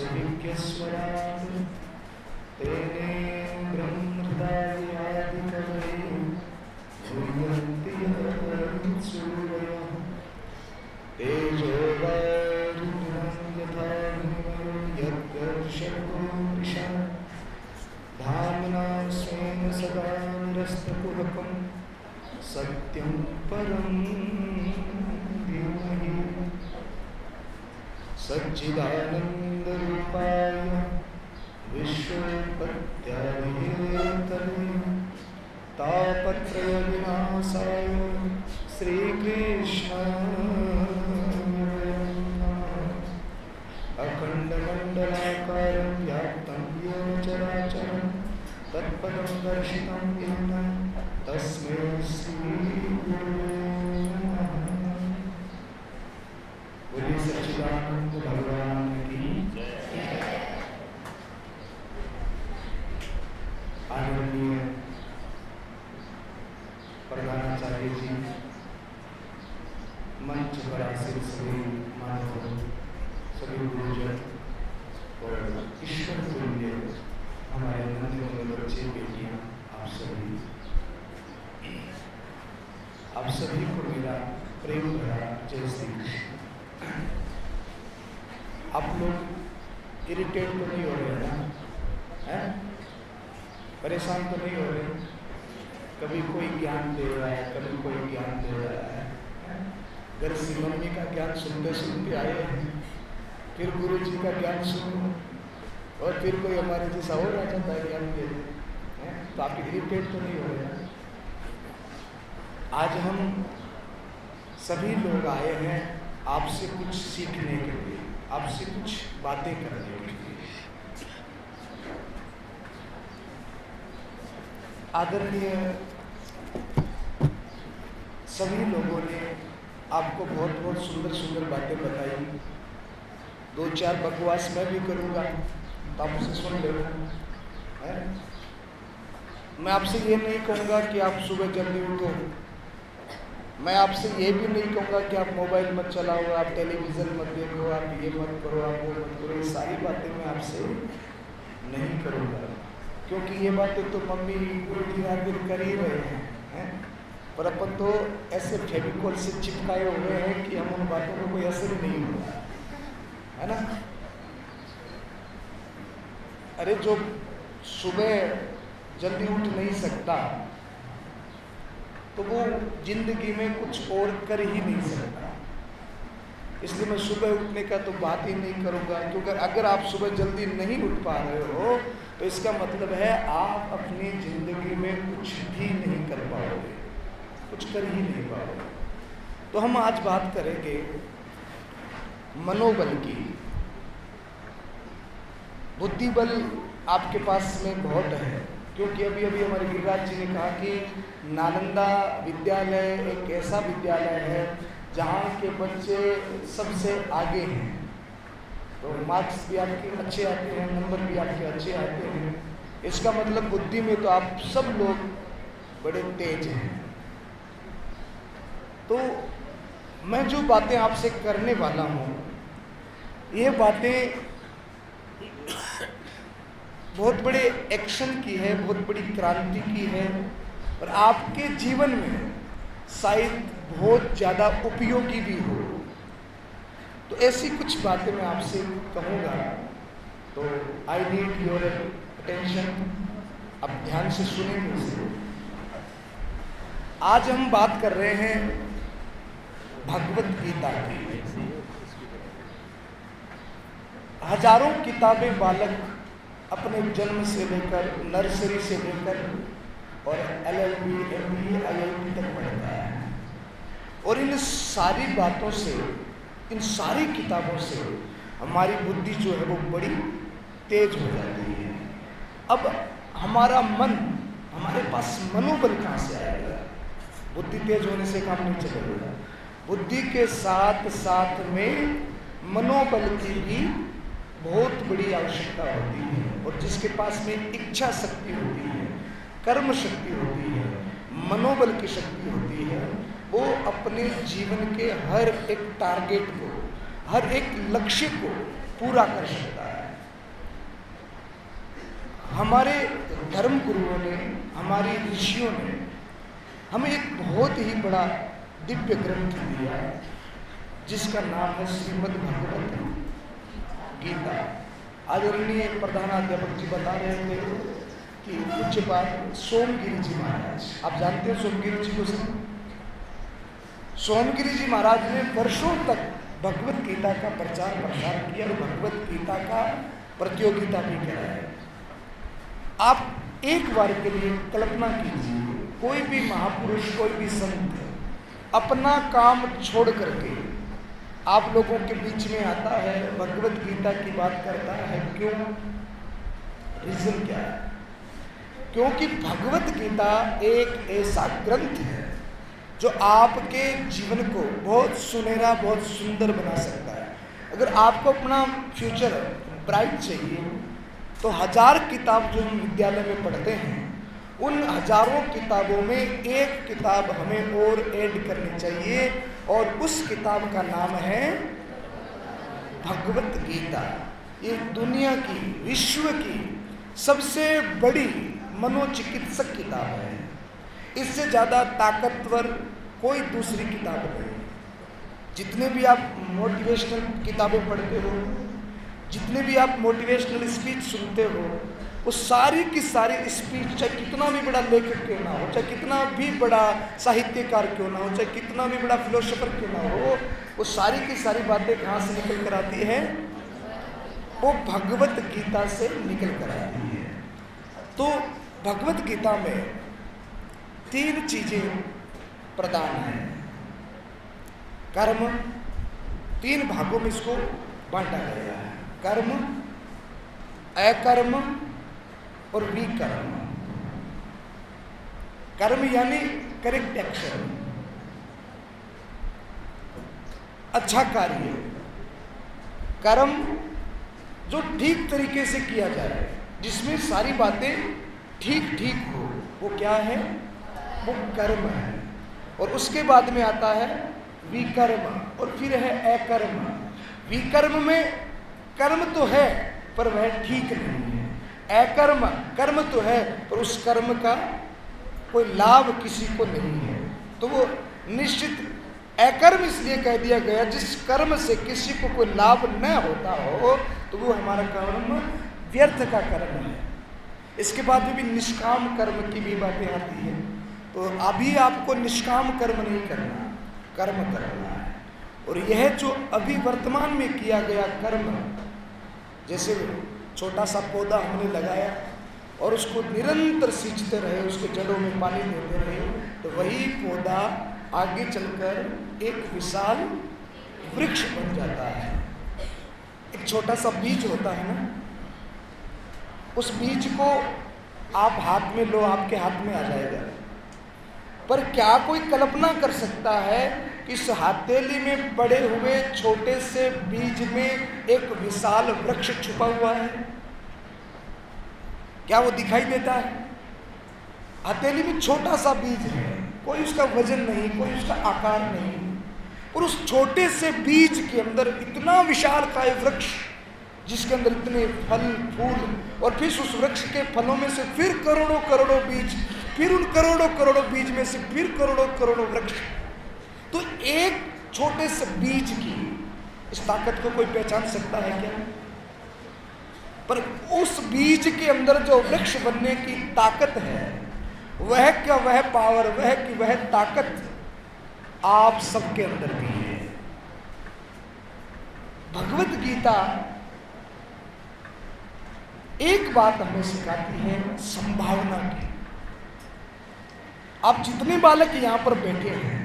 सुविज्ञस्वरान् तेने ब्रह्महृदायादिकवये मुह्यन्ति सूरयः तेजोवारिणं यथा यद्दर्शको मृषा धाम्ना स्वेन सदा निरस्तकुहकं सत्यं परं धीमहि सच्चिदानन्दरूपाय विश्वोत्पत्त्यादिहेतवे तापत्रयविनाशाय श्रीकृष्णाय नमः। अखण्डमण्डलाकारं व्याप्तं येन चराचरं तत्पदं दर्शितं येन तस्मै श्रीगुरुवे नमः। बोलिए सच्चिदानंद भगवान की जय। आदरणीय प्रधानाचार्य जी, मंच पर आसीन सभी मानव, सभी गुरुजन और ईश्वर तुल्य हमारे नन्हे बच्चे बेटियां, आप सभी को मेरा प्रेम भरा जय श्री कृष्ण। आप लोग इरिटेट तो नहीं हो रहे हैं ना? हैं? परेशान तो नहीं हो रहे? कभी कोई ज्ञान दे रहा है, कभी कोई ज्ञान दे रहा है। घर से मम्मी का ज्ञान सुनते सुनते आए हैं, फिर गुरु जी का ज्ञान सुनो और फिर कोई हमारे जैसा और आ जाता है ज्ञान दे। तो आप इरिटेट तो नहीं हो रहे हैं? आज हम सभी लोग आए हैं आपसे कुछ सीखने के लिए, आपसे कुछ बातें करने के लिए। आदरणीय सभी लोगों ने आपको बहुत बहुत सुंदर सुंदर बातें बताई। दो चार बकवास मैं भी करूँगा तो आप उसे सुन लेना। मैं आपसे ये नहीं कहूँगा कि आप सुबह जल्दी उठो, मैं आपसे ये भी नहीं कहूँगा कि आप मोबाइल मत चलाओ, आप टेलीविज़न मत देखो, आप ये मत करो, आप वो मत करो। ये सारी बातें मैं आपसे नहीं करूँगा, क्योंकि ये बातें तो मम्मी गुरु जी आखिर कर ही रहे हैं। पर अपन तो ऐसे फेविकॉल से चिपकाए हुए हैं कि हम उन बातों को कोई असर ही नहीं होता है ना। अरे जो सुबह जल्दी उठ नहीं सकता तो वो जिंदगी में कुछ और कर ही नहीं सकता। इसलिए मैं सुबह उठने का तो बात ही नहीं करूँगा, क्योंकि अगर आप सुबह जल्दी नहीं उठ पा रहे हो तो इसका मतलब है आप अपनी जिंदगी में कुछ भी नहीं कर पाओगे, कुछ कर ही नहीं पाओगे। तो हम आज बात करेंगे मनोबल की। बुद्धि बल आपके पास में बहुत है, क्योंकि अभी अभी हमारे गिरिराज जी ने कहा कि नालंदा विद्यालय एक ऐसा विद्यालय है जहाँ के बच्चे सबसे आगे हैं। तो मार्क्स भी आपके अच्छे आते हैं, नंबर भी आपके अच्छे आते हैं। इसका मतलब बुद्धि में तो आप सब लोग बड़े तेज हैं। तो मैं जो बातें आपसे करने वाला हूँ, ये बातें बहुत बड़े एक्शन की है, बहुत बड़ी क्रांति की है और आपके जीवन में शायद बहुत ज़्यादा उपयोगी भी हो। तो ऐसी कुछ बातें मैं आपसे कहूँगा, तो आई नीड योर अटेंशन। अब ध्यान से सुनेंगे इसे। आज हम बात कर रहे हैं भगवत गीता की। हजारों किताबें बालक अपने जन्म से लेकर, नर्सरी से लेकर और LLB, MBA, IIT तक पढ़ता है। और इन सारी बातों से, इन सारी किताबों से हमारी बुद्धि जो है वो बड़ी तेज हो जाती है। अब हमारा मन, हमारे पास मनोबल कहाँ से आएगा? बुद्धि तेज होने से काम नहीं चलेगा। बुद्धि के साथ साथ में मनोबल की भी बहुत बड़ी आवश्यकता होती है। और जिसके पास में इच्छा शक्ति होती है, कर्म शक्ति होती है, मनोबल की शक्ति होती है, वो अपने जीवन के हर एक टारगेट को, हर एक लक्ष्य को पूरा कर सकता है। हमारे धर्म गुरुओं ने, हमारे ऋषियों ने हमें एक बहुत ही बड़ा दिव्य ग्रंथ दिया है जिसका नाम है श्रीमद् भगवत गीता। आदरणीय प्रधानाध्यापक जी बता रहे थे कि पूज्यपाद सोमगिरी जी महाराज, आप जानते हैं सोमगिरी जी को सब? सोमगिरी जी महाराज ने वर्षों तक भगवत गीता का प्रचार प्रसार किया और भगवत गीता का प्रतियोगिता भी कराया। आप एक बार के लिए कल्पना कीजिए, कोई भी महापुरुष, कोई भी संत अपना काम छोड़ करके आप लोगों के बीच में आता है, भगवत गीता की बात करता है। क्यों? रीजन क्या है? क्योंकि भगवत गीता एक ऐसा ग्रंथ है जो आपके जीवन को बहुत सुनहरा, बहुत सुंदर बना सकता है। अगर आपको अपना फ्यूचर ब्राइट चाहिए तो 1000 किताब जो हम विद्यालय में पढ़ते हैं, उन हजारों किताबों में एक किताब हमें और ऐड करनी चाहिए और उस किताब का नाम है भगवत गीता। ये दुनिया की, विश्व की सबसे बड़ी मनोचिकित्सक किताब है। इससे ज़्यादा ताकतवर कोई दूसरी किताब नहीं। जितने भी आप मोटिवेशनल किताबें पढ़ते हो, जितने भी आप मोटिवेशनल स्पीच सुनते हो, वो सारी की सारी स्पीच, चाहे कितना भी बड़ा लेखक क्यों ना हो, चाहे कितना भी बड़ा साहित्यकार क्यों ना हो, चाहे कितना भी बड़ा फिलोसोफर क्यों ना हो, वो सारी की सारी बातें कहाँ से निकल कर आती है? वो भगवत गीता से निकल कर आती है। तो भगवत गीता में 3 चीजें प्रदान हैं। कर्म, 3 भागों में इसको बांटा गया है। कर्म, अकर्म और विकर्म। कर्म यानी करेक्ट एक्शन, अच्छा कार्य, कर्म जो ठीक तरीके से किया जाए, जिसमें सारी बातें ठीक ठीक हो, वो क्या है? वो कर्म है। और उसके बाद में आता है विकर्म और फिर है अकर्म। विकर्म में कर्म तो है पर वह ठीक नहीं है। अकर्म, कर्म तो है पर उस कर्म का कोई लाभ किसी को नहीं है, तो वो निश्चित अकर्म इसलिए कह दिया गया जिस कर्म से किसी को कोई लाभ न होता हो तो वो हमारा कर्म व्यर्थ का कर्म है। इसके बाद में भी निष्काम कर्म की भी बातें आती हैं। तो अभी आपको निष्काम कर्म नहीं करना, कर्म करना है। और यह जो अभी वर्तमान में किया गया कर्म, जैसे छोटा सा पौधा हमने लगाया और उसको निरंतर सींचते रहे, उसके जड़ों में पानी देते रहे, तो वही पौधा आगे चलकर एक विशाल वृक्ष बन जाता है। एक छोटा सा बीज होता है ना, उस बीज को आप हाथ में लो, आपके हाथ में आ जाएगा। पर क्या कोई कल्पना कर सकता है कि इस हथेली में बड़े हुए छोटे से बीज में एक विशाल वृक्ष छुपा हुआ है? क्या वो दिखाई देता है? हथेली में छोटा सा बीज है, कोई उसका वजन नहीं, कोई उसका आकार नहीं, और उस छोटे से बीज के अंदर इतना विशाल काय वृक्ष जिसके अंदर इतने फल फूल, और फिर उस वृक्ष के फलों में से फिर करोड़ों करोड़ों बीज, फिर उन करोड़ों करोड़ों बीज में से फिर करोड़ों करोड़ों वृक्ष। तो एक छोटे से बीज की इस ताकत को कोई पहचान सकता है क्या? पर उस बीज के अंदर जो वृक्ष बनने की ताकत है, वह क्या, वह पावर, वह की वह ताकत आप सबके अंदर भी है। भगवत गीता एक बात हमें सिखाती है, संभावना की। आप जितने बालक यहां पर बैठे हैं,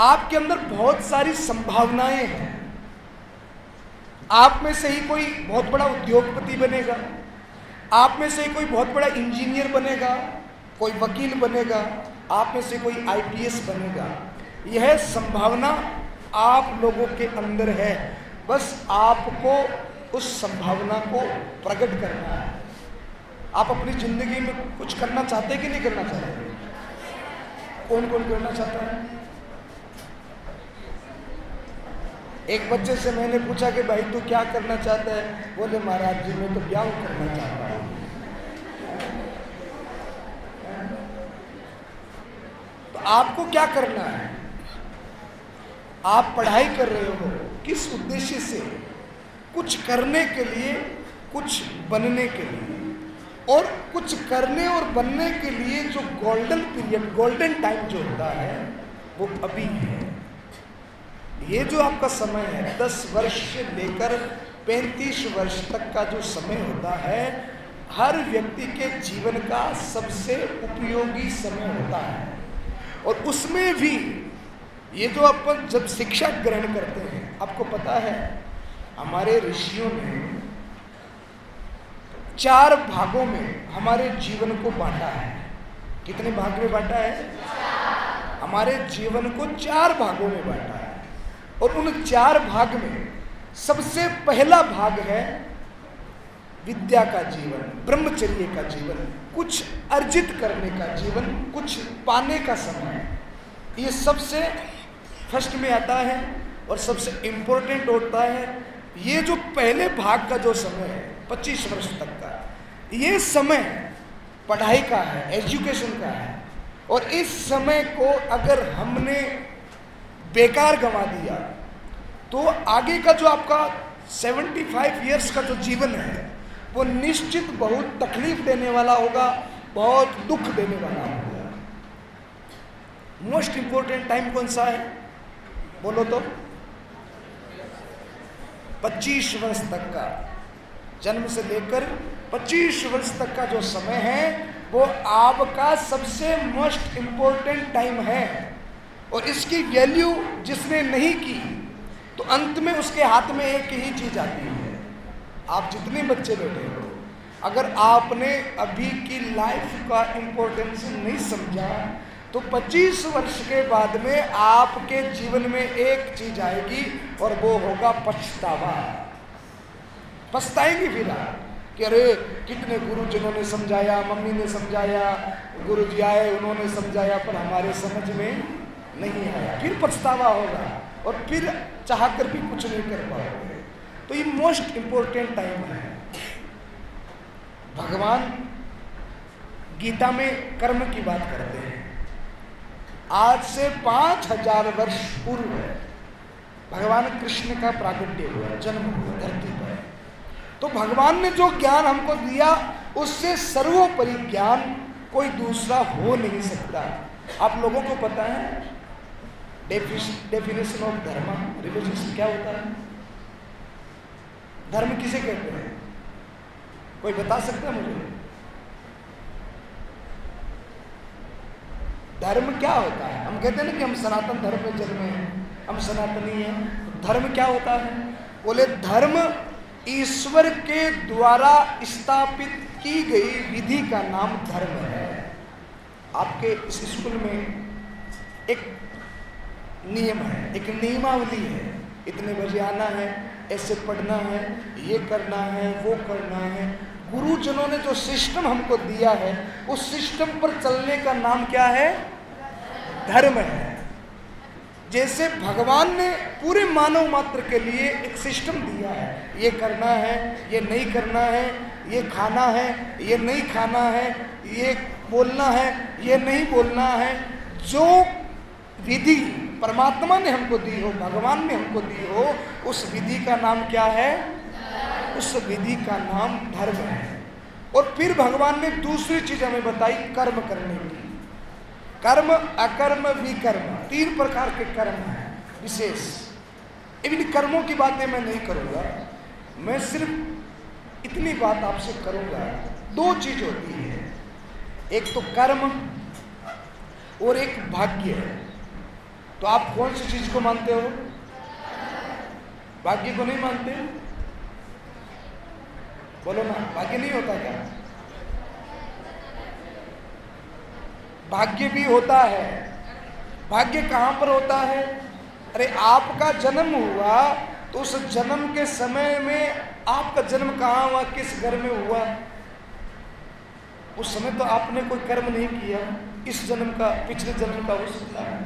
आपके अंदर बहुत सारी संभावनाएं हैं। आप में से ही कोई बहुत बड़ा उद्योगपति बनेगा, आप में से ही कोई बहुत बड़ा इंजीनियर बनेगा, कोई वकील बनेगा, आप में से कोई आईपीएस बनेगा। यह संभावना आप लोगों के अंदर है, बस आपको उस संभावना को प्रकट करना है। आप अपनी जिंदगी में कुछ करना चाहते कि नहीं करना चाहते? कौन कौन करना चाहता है? एक बच्चे से मैंने पूछा कि भाई तू क्या करना चाहता है? बोले महाराज जी मैं तो ब्याह करना चाहता हूँ। आपको क्या करना है? आप पढ़ाई कर रहे हो किस उद्देश्य से? कुछ करने के लिए, कुछ बनने के लिए। और कुछ करने और बनने के लिए जो गोल्डन पीरियड, गोल्डन टाइम जो होता है वो अभी है। ये जो आपका समय है 10 वर्ष से लेकर 35 वर्ष तक का जो समय होता है, हर व्यक्ति के जीवन का सबसे उपयोगी समय होता है। और उसमें भी ये जो अपन जब शिक्षा ग्रहण करते हैं, आपको पता है हमारे ऋषियों ने 4 भागों में हमारे जीवन को बांटा है। कितने भाग में बांटा है? हमारे जीवन को 4 भागों में बांटा है। और उन 4 भाग में सबसे पहला भाग है विद्या का जीवन, ब्रह्मचर्य का जीवन, कुछ अर्जित करने का जीवन, कुछ पाने का समय। ये सबसे फर्स्ट में आता है और सबसे इम्पोर्टेंट होता है। ये जो पहले भाग का जो समय है 25 वर्ष तक का, ये समय पढ़ाई का है, एजुकेशन का है। और इस समय को अगर हमने बेकार गंवा दिया तो आगे का जो आपका 75 इयर्स का जो जीवन है वो निश्चित बहुत तकलीफ देने वाला होगा, बहुत दुख देने वाला होगा। मोस्ट इंपोर्टेंट टाइम कौन सा है बोलो तो? 25 वर्ष तक का, जन्म से लेकर 25 वर्ष तक का जो समय है वो आपका सबसे मोस्ट इंपोर्टेंट टाइम है। और इसकी वैल्यू जिसने नहीं की तो अंत में उसके हाथ में एक ही चीज आती है। आप जितने बच्चे बैठे हो, अगर आपने अभी की लाइफ का इंपॉर्टेंस नहीं समझा तो 25 वर्ष के बाद में आपके जीवन में एक चीज आएगी और वो होगा पछतावा। पछताएंगे फिर आप कि अरे कितने गुरुजनों ने समझाया, मम्मी ने समझाया, गुरुजी आए उन्होंने समझाया, पर हमारे समझ में नहीं आया। फिर पछतावा होगा और फिर चाहकर भी कुछ नहीं कर पाओगे। तो ये मोस्ट इंपोर्टेंट टाइम है। भगवान गीता में कर्म की बात करते हैं। आज से 5000 वर्ष पूर्व भगवान कृष्ण का प्रागट्य हुआ, जन्म हुआ धरती पर। तो भगवान ने जो ज्ञान हमको दिया उससे सर्वोपरि ज्ञान कोई दूसरा हो नहीं सकता। आप लोगों को पता है डेफिनेशन ऑफ धर्म, रिलीजन क्या होता है? धर्म किसे कहते हैं? कोई बता सकता है मुझे? धर्म क्या होता है? हम कहते हैं ना कि हम सनातन धर्म में जन्मे हैं, हम सनातनी हैं। धर्म क्या होता है? बोले धर्म ईश्वर के द्वारा स्थापित की गई विधि का नाम धर्म है। आपके इस स्कूल में एक नियम है, एक नियमावली है, इतने बजे आना है, ऐसे पढ़ना है, ये करना है, वो करना है। गुरुजनों ने जो सिस्टम हमको दिया है उस सिस्टम पर चलने का नाम क्या है? धर्म है। जैसे भगवान ने पूरे मानव मात्र के लिए एक सिस्टम दिया है, ये करना है, ये नहीं करना है, ये खाना है, ये नहीं खाना है, ये बोलना है, ये नहीं बोलना है। जो विधि परमात्मा ने हमको दी हो, भगवान ने हमको दी हो, उस विधि का नाम क्या है? उस विधि का नाम धर्म है। और फिर भगवान ने दूसरी चीज हमें बताई कर्म करने की। कर्म, अकर्म, विकर्म, 3 प्रकार के कर्म हैं विशेष। इन कर्मों की बातें मैं नहीं करूँगा, मैं सिर्फ इतनी बात आपसे करूँगा। 2 चीज होती है, एक तो कर्म और एक भाग्य है। तो आप कौन सी चीज को मानते हो? भाग्य को नहीं मानते? बोलो ना, भाग्य नहीं होता क्या? भाग्य भी होता है। भाग्य कहाँ पर होता है? अरे आपका जन्म हुआ तो उस जन्म के समय में आपका जन्म कहाँ हुआ, किस घर में हुआ, उस समय तो आपने कोई कर्म नहीं किया। इस जन्म का, पिछले जन्म का हो सकता है।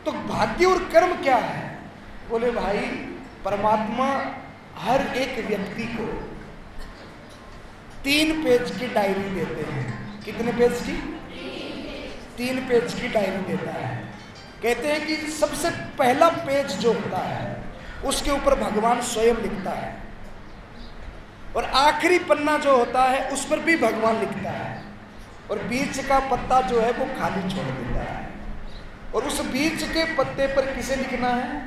तो भाग्य और कर्म क्या है? बोले भाई परमात्मा हर एक व्यक्ति को 3 पेज की डायरी देते हैं। कितने पेज की? 3 पेज की डायरी देता है। कहते हैं कि सबसे पहला पेज जो होता है उसके ऊपर भगवान स्वयं लिखता है, और आखिरी पन्ना जो होता है उस पर भी भगवान लिखता है, और बीच का पत्ता जो है वो खाली छोड़ देता है। और उस बीच के पत्ते पर किसे लिखना है?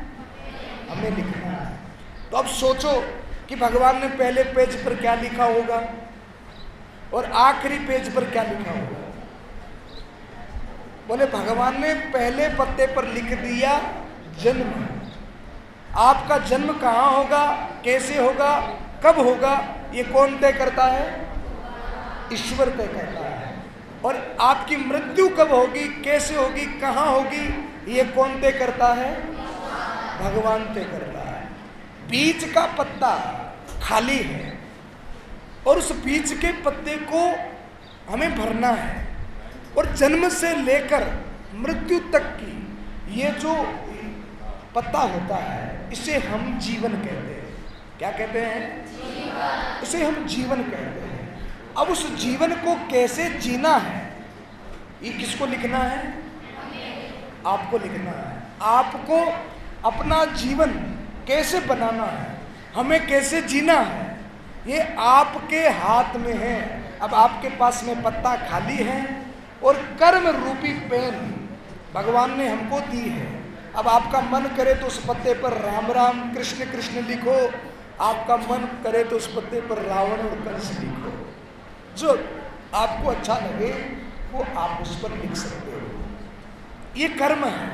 हमें लिखना है। तो अब सोचो कि भगवान ने पहले पेज पर क्या लिखा होगा और आखिरी पेज पर क्या लिखा होगा। बोले भगवान ने पहले पत्ते पर लिख दिया जन्म। आपका जन्म कहाँ होगा, कैसे होगा, कब होगा, ये कौन तय करता है? ईश्वर तय करता है। और आपकी मृत्यु कब होगी, कैसे होगी, कहाँ होगी, ये कौन तय करता है? भगवान तय करता है। बीच का पत्ता खाली है और उस बीच के पत्ते को हमें भरना है। और जन्म से लेकर मृत्यु तक की ये जो पत्ता होता है इसे हम जीवन कहते हैं। क्या कहते हैं? जीवन। इसे हम जीवन कहते हैं। अब उस जीवन को कैसे जीना है ये किसको लिखना है? आपको लिखना है। आपको अपना जीवन कैसे बनाना है, हमें कैसे जीना है, ये आपके हाथ में है। अब आपके पास में पत्ता खाली है और कर्म रूपी पेन भगवान ने हमको दी है। अब आपका मन करे तो उस पत्ते पर राम राम कृष्ण कृष्ण लिखो, आपका मन करे तो उस पत्ते पर रावण और कंस लिखो। जो आपको अच्छा लगे वो आप उस पर लिख सकते हो। ये कर्म है,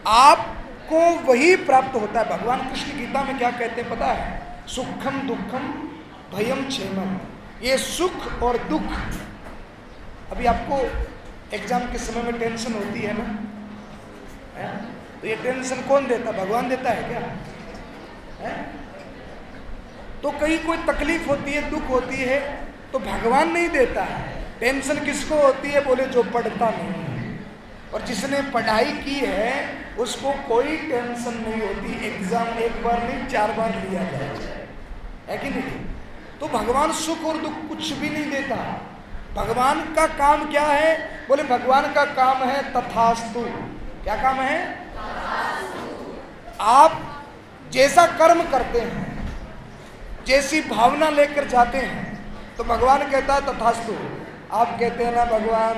आपको वही प्राप्त होता है। भगवान कृष्ण गीता में क्या कहते हैं पता है? सुखम दुखम भयम क्षेमम। ये सुख और दुख, अभी आपको एग्जाम के समय में टेंशन होती है ना, है? तो ये टेंशन कौन देता? भगवान देता है क्या? है? तो कहीं कोई तकलीफ होती है, दुख होती है तो भगवान नहीं देता है। टेंशन किसको होती है? बोले जो पढ़ता नहीं है। और जिसने पढ़ाई की है उसको कोई टेंशन नहीं होती। एग्जाम एक बार नहीं 4 बार लिया जाए, है कि नहीं? तो भगवान सुख और दुख कुछ भी नहीं देता। भगवान का काम क्या है? बोले भगवान का काम है तथास्तु। क्या काम है? आप जैसा कर्म करते हैं, जैसी भावना लेकर जाते हैं तो भगवान कहता है तथास्तु। आप कहते हैं ना भगवान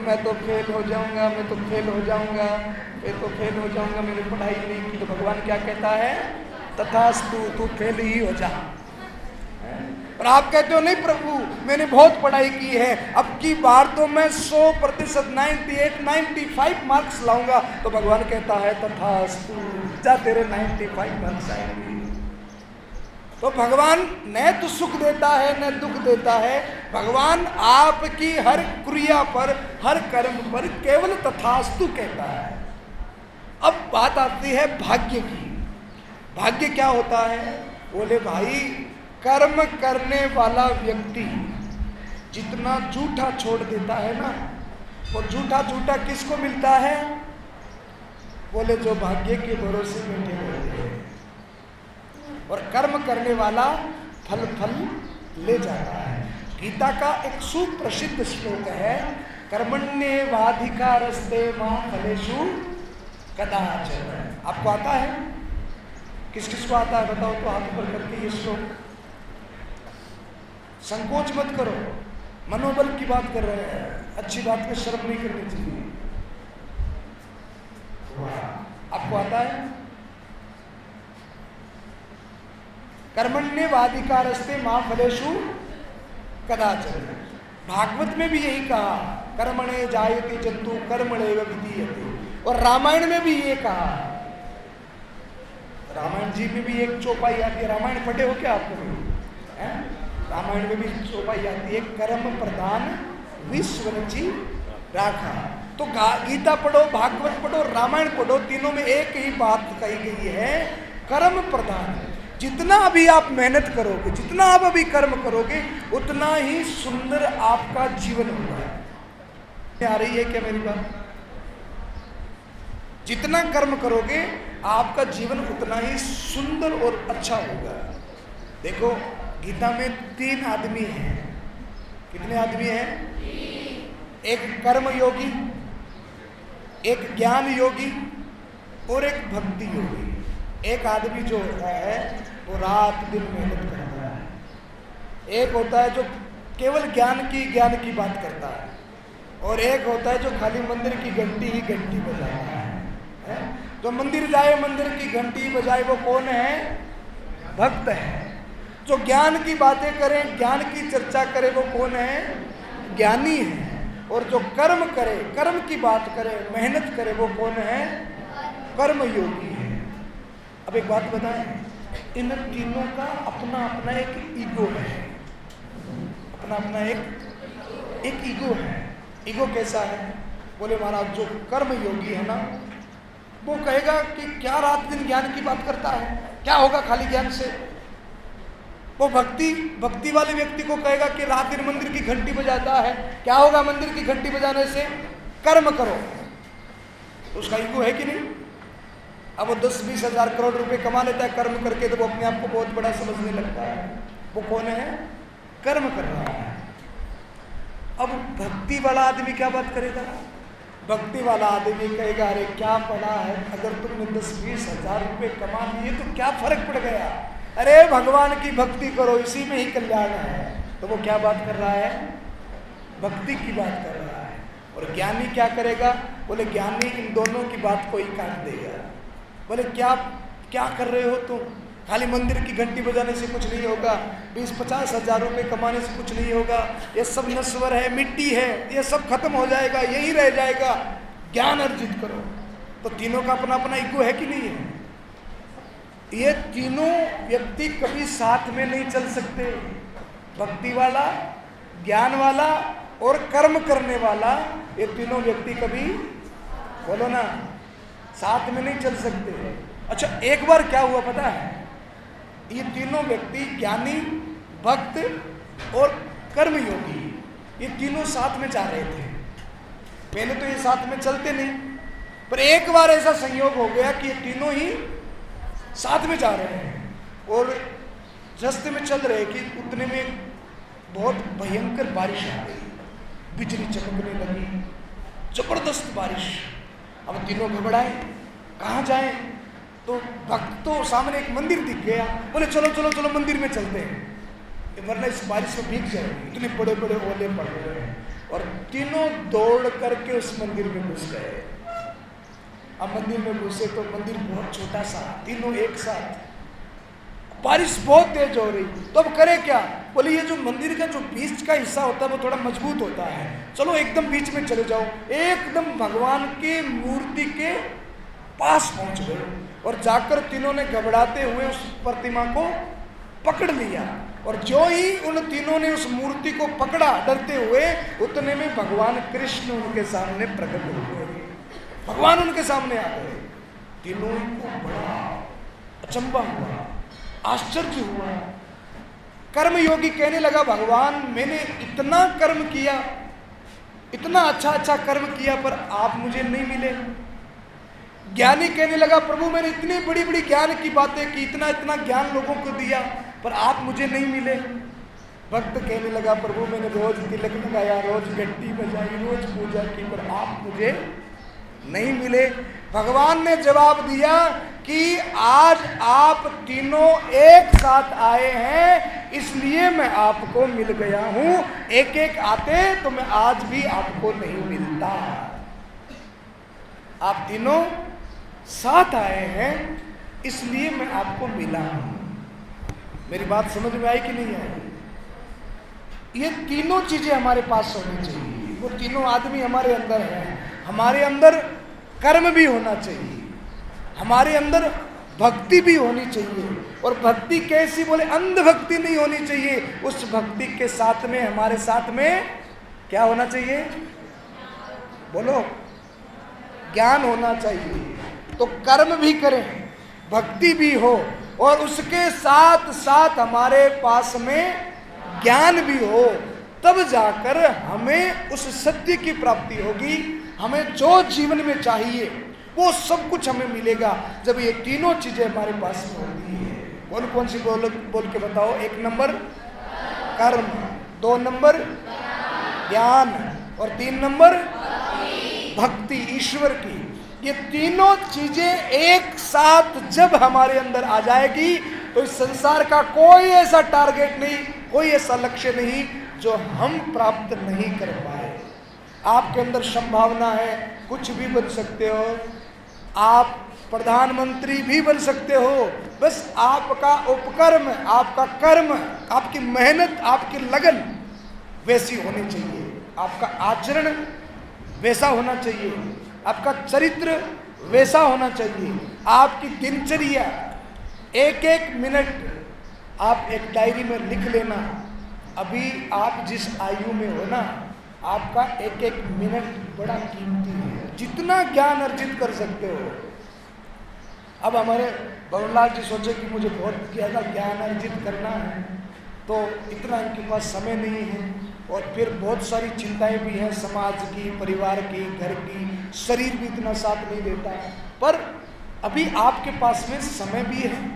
मैं तो फेल हो जाऊंगा, मैं तो फेल हो जाऊंगा, मैं तो फेल हो जाऊंगा, मैंने पढ़ाई नहीं की। तो भगवान क्या कहता है? तथास्तु, तू फेल ही हो जा। और आप कहते हो नहीं प्रभु मैंने बहुत पढ़ाई की है, अब की बार तो मैं 100%, 98, 95 मार्क्स लाऊंगा। तो भगवान कहता है तथास्तु, जा तेरे 95 मार्क्स आएंगे। तो भगवान न तो सुख देता है न दुख देता है। भगवान आपकी हर क्रिया पर, हर कर्म पर केवल तथास्तु कहता है। अब बात आती है भाग्य की। भाग्य क्या होता है? बोले भाई कर्म करने वाला व्यक्ति जितना झूठा छोड़ देता है ना, वो झूठा झूठा किसको मिलता है? बोले जो भाग्य के भरोसे बैठे होते हैं। और कर्म करने वाला फल फल ले जाता है। गीता का एक सुप्रसिद्ध श्लोक है, कर्मण्येवाधिकारस्ते मा फलेषु कदाचन। आपको आता है? किस किस को आता है बताओ तो हाथ ऊपर करके ये श्लोक। संकोच मत करो, मनोबल की बात कर रहे हैं, अच्छी बात में शर्म नहीं करनी चाहिए। आपको आता है? कर्मण्येवाधिकारस्ते मा फलेषु कदाचन। भागवत में भी यही कहा, कर्मणे जायते जन्तु कर्मणैव विधीयते। और रामायण में भी ये कहा। रामायण जी में भी एक चौपाई आती है। रामायण पढ़े हो क्या आप लोग? रामायण में भी चौपाई आती है, कर्म प्रधान विश्व रचि राखा। तो गीता पढ़ो, भागवत पढ़ो, रामायण पढ़ो, तीनों में एक ही बात कही गई है, कर्म प्रधान। जितना अभी आप मेहनत करोगे, जितना आप अभी कर्म करोगे, उतना ही सुंदर आपका जीवन होगा। आ रही है क्या मेरी बात? जितना कर्म करोगे आपका जीवन उतना ही सुंदर और अच्छा होगा। देखो गीता में 3 आदमी हैं। कितने आदमी हैं? एक कर्म योगी, एक ज्ञान योगी और एक भक्ति योगी। एक आदमी जो होता है वो रात दिन मेहनत करता है। एक होता है जो केवल ज्ञान की बात करता है, और एक होता है जो खाली मंदिर की घंटी ही घंटी बजाता है। जो मंदिर जाए मंदिर की घंटी बजाए वो कौन है? भक्त है। जो ज्ञान की बातें करे, ज्ञान की चर्चा करे, वो कौन है? ज्ञानी है। और जो कर्म करे, कर्म की बात करे, मेहनत करे, वो कौन है? कर्म योगी है। अब एक बात बताएं, इन तीनों का अपना अपना एक ईगो है, अपना अपना एक ईगो है। ईगो कैसा है? बोले महाराज जो कर्म योगी है ना, वो कहेगा कि क्या रात दिन ज्ञान की बात करता है, क्या होगा खाली ज्ञान से। वो भक्ति वाले व्यक्ति को कहेगा कि रात दिन मंदिर की घंटी बजाता है, क्या होगा मंदिर की घंटी बजाने से? कर्म करो। तो उसका ईगो है कि नहीं? अब वो 10-20 हजार करोड़ रुपए कमा लेता है कर्म करके, तो वो अपने आप को बहुत बड़ा समझने लगता है। वो कौन है? कर्म कर रहा है। अब भक्ति वाला आदमी क्या बात करेगा? भक्ति वाला आदमी कहेगा अरे क्या पड़ा है, अगर तुमने 10-20 हजार रुपये कमा लिए तो क्या फर्क पड़ गया, अरे भगवान की भक्ति करो, इसी में ही कल्याण है। तो वो क्या बात कर रहा है? भक्ति की बात कर रहा है। और ज्ञानी क्या करेगा? बोले ज्ञानी इन दोनों की बात को ही काट देगा। बोले क्या कर रहे हो तुम? खाली मंदिर की घंटी बजाने से कुछ नहीं होगा, 20-50 हजार रुपये कमाने से कुछ नहीं होगा, ये सब नश्वर है, मिट्टी है, ये सब खत्म हो जाएगा, यही रह जाएगा, ज्ञान अर्जित करो। तो तीनों का अपना अपना ईगो है कि नहीं है? ये तीनों व्यक्ति कभी साथ में नहीं चल सकते। भक्ति वाला, ज्ञान वाला और कर्म करने वाला, ये तीनों व्यक्ति कभी, बोलो ना, साथ में नहीं चल सकते। अच्छा एक बार क्या हुआ पता है? ये तीनों व्यक्ति ज्ञानी, भक्त और कर्मयोगी, ये तीनों साथ में जा रहे थे। पहले तो ये साथ में चलते नहीं, पर एक बार ऐसा संयोग हो गया कि ये तीनों ही साथ में जा रहे हैं और रास्ते में चल रहे कि उतने में बहुत भयंकर बारिश आ गई, बिजली चमकने लगी, जबरदस्त बारिश। अब तीनों घबराए, कहाँ जाएं? तो भक्त तो सामने एक मंदिर दिख गया, बोले चलो चलो चलो मंदिर में चलते हैं, वरना इस बारिश में भीग जाएंगे, इतने बड़े बड़े ओले पड़ रहे हैं। और तीनों दौड़ करके उस मंदिर में घुस गए। अब मंदिर में घुसे तो मंदिर बहुत छोटा सा, तीनों एक साथ, बारिश बहुत तेज हो रही। तो अब करे क्या? बोले ये जो मंदिर का जो बीच का हिस्सा होता है वो थोड़ा मजबूत होता है, चलो एकदम बीच में चले जाओ। एकदम भगवान के मूर्ति के पास पहुंच गए और जाकर तीनों ने घबराते हुए उस प्रतिमा को पकड़ लिया। और जो ही उन तीनों ने उस मूर्ति को पकड़ा डरते हुए, उतने में भगवान कृष्ण उनके सामने प्रकट हुए। भगवान उनके सामने आ गए। तीनों को बड़ा अचंभा हुआ, आश्चर्य हुआ। कर्मयोगी कहने लगा भगवान मैंने इतना कर्म किया, इतना अच्छा अच्छा कर्म किया, पर आप मुझे नहीं मिले। ज्ञानी कहने लगा प्रभु मैंने इतनी बड़ी बड़ी ज्ञान की बातें की, इतना इतना ज्ञान लोगों को दिया, पर आप मुझे नहीं मिले। भक्त कहने लगा प्रभु मैंने रोज तिलक लगाया, रोज घंटी बजाई, रोज पूजा की, पर आप मुझे नहीं मिले। भगवान ने जवाब दिया कि आज आप तीनों एक साथ आए हैं, इसलिए मैं आपको मिल गया हूं। एक एक आते तो मैं आज भी आपको नहीं मिलता। आप तीनों साथ आए हैं इसलिए मैं आपको मिला हूं। मेरी बात समझ में आई कि नहीं आई? ये तीनों चीजें हमारे पास होनी चाहिए। वो तीनों आदमी हमारे अंदर हैं। हमारे अंदर कर्म भी होना चाहिए, हमारे अंदर भक्ति भी होनी चाहिए। और भक्ति कैसी? बोले अंध भक्ति नहीं होनी चाहिए। उस भक्ति के साथ में हमारे साथ में क्या होना चाहिए? बोलो, ज्ञान होना चाहिए। तो कर्म भी करें, भक्ति भी हो, और उसके साथ साथ हमारे पास में ज्ञान भी हो, तब जाकर हमें उस सत्य की प्राप्ति होगी। हमें जो जीवन में चाहिए वो सब कुछ हमें मिलेगा जब ये तीनों चीजें हमारे पास में होती है। कौन कौन सी बोल के बताओ? 1 नंबर कर्म, 2 नंबर ज्ञान, और 3 नंबर भक्ति ईश्वर की, ये तीनों चीजें एक साथ जब हमारे अंदर आ जाएगी तो इस संसार का कोई ऐसा टारगेट नहीं, कोई ऐसा लक्ष्य नहीं जो हम प्राप्त नहीं कर पाए। आपके अंदर संभावना है, कुछ भी बन सकते हो, आप प्रधानमंत्री भी बन सकते हो, बस आपका उपकर्म, आपका कर्म, आपकी मेहनत, आपकी लगन वैसी होनी चाहिए, आपका आचरण वैसा होना चाहिए, आपका चरित्र वैसा होना चाहिए, आपकी दिनचर्या, एक एक मिनट आप एक डायरी में लिख लेना। अभी आप जिस आयु में हो ना, आपका एक एक मिनट बड़ा कीमती है, जितना ज्ञान अर्जित कर सकते हो। अब हमारे भवनलाल जी सोचे कि मुझे बहुत ज़्यादा ज्ञान अर्जित करना है, तो इतना इनके पास समय नहीं है, और फिर बहुत सारी चिंताएं भी हैं, समाज की, परिवार की, घर की, शरीर भी इतना साथ नहीं देता। पर अभी आपके पास में समय भी है,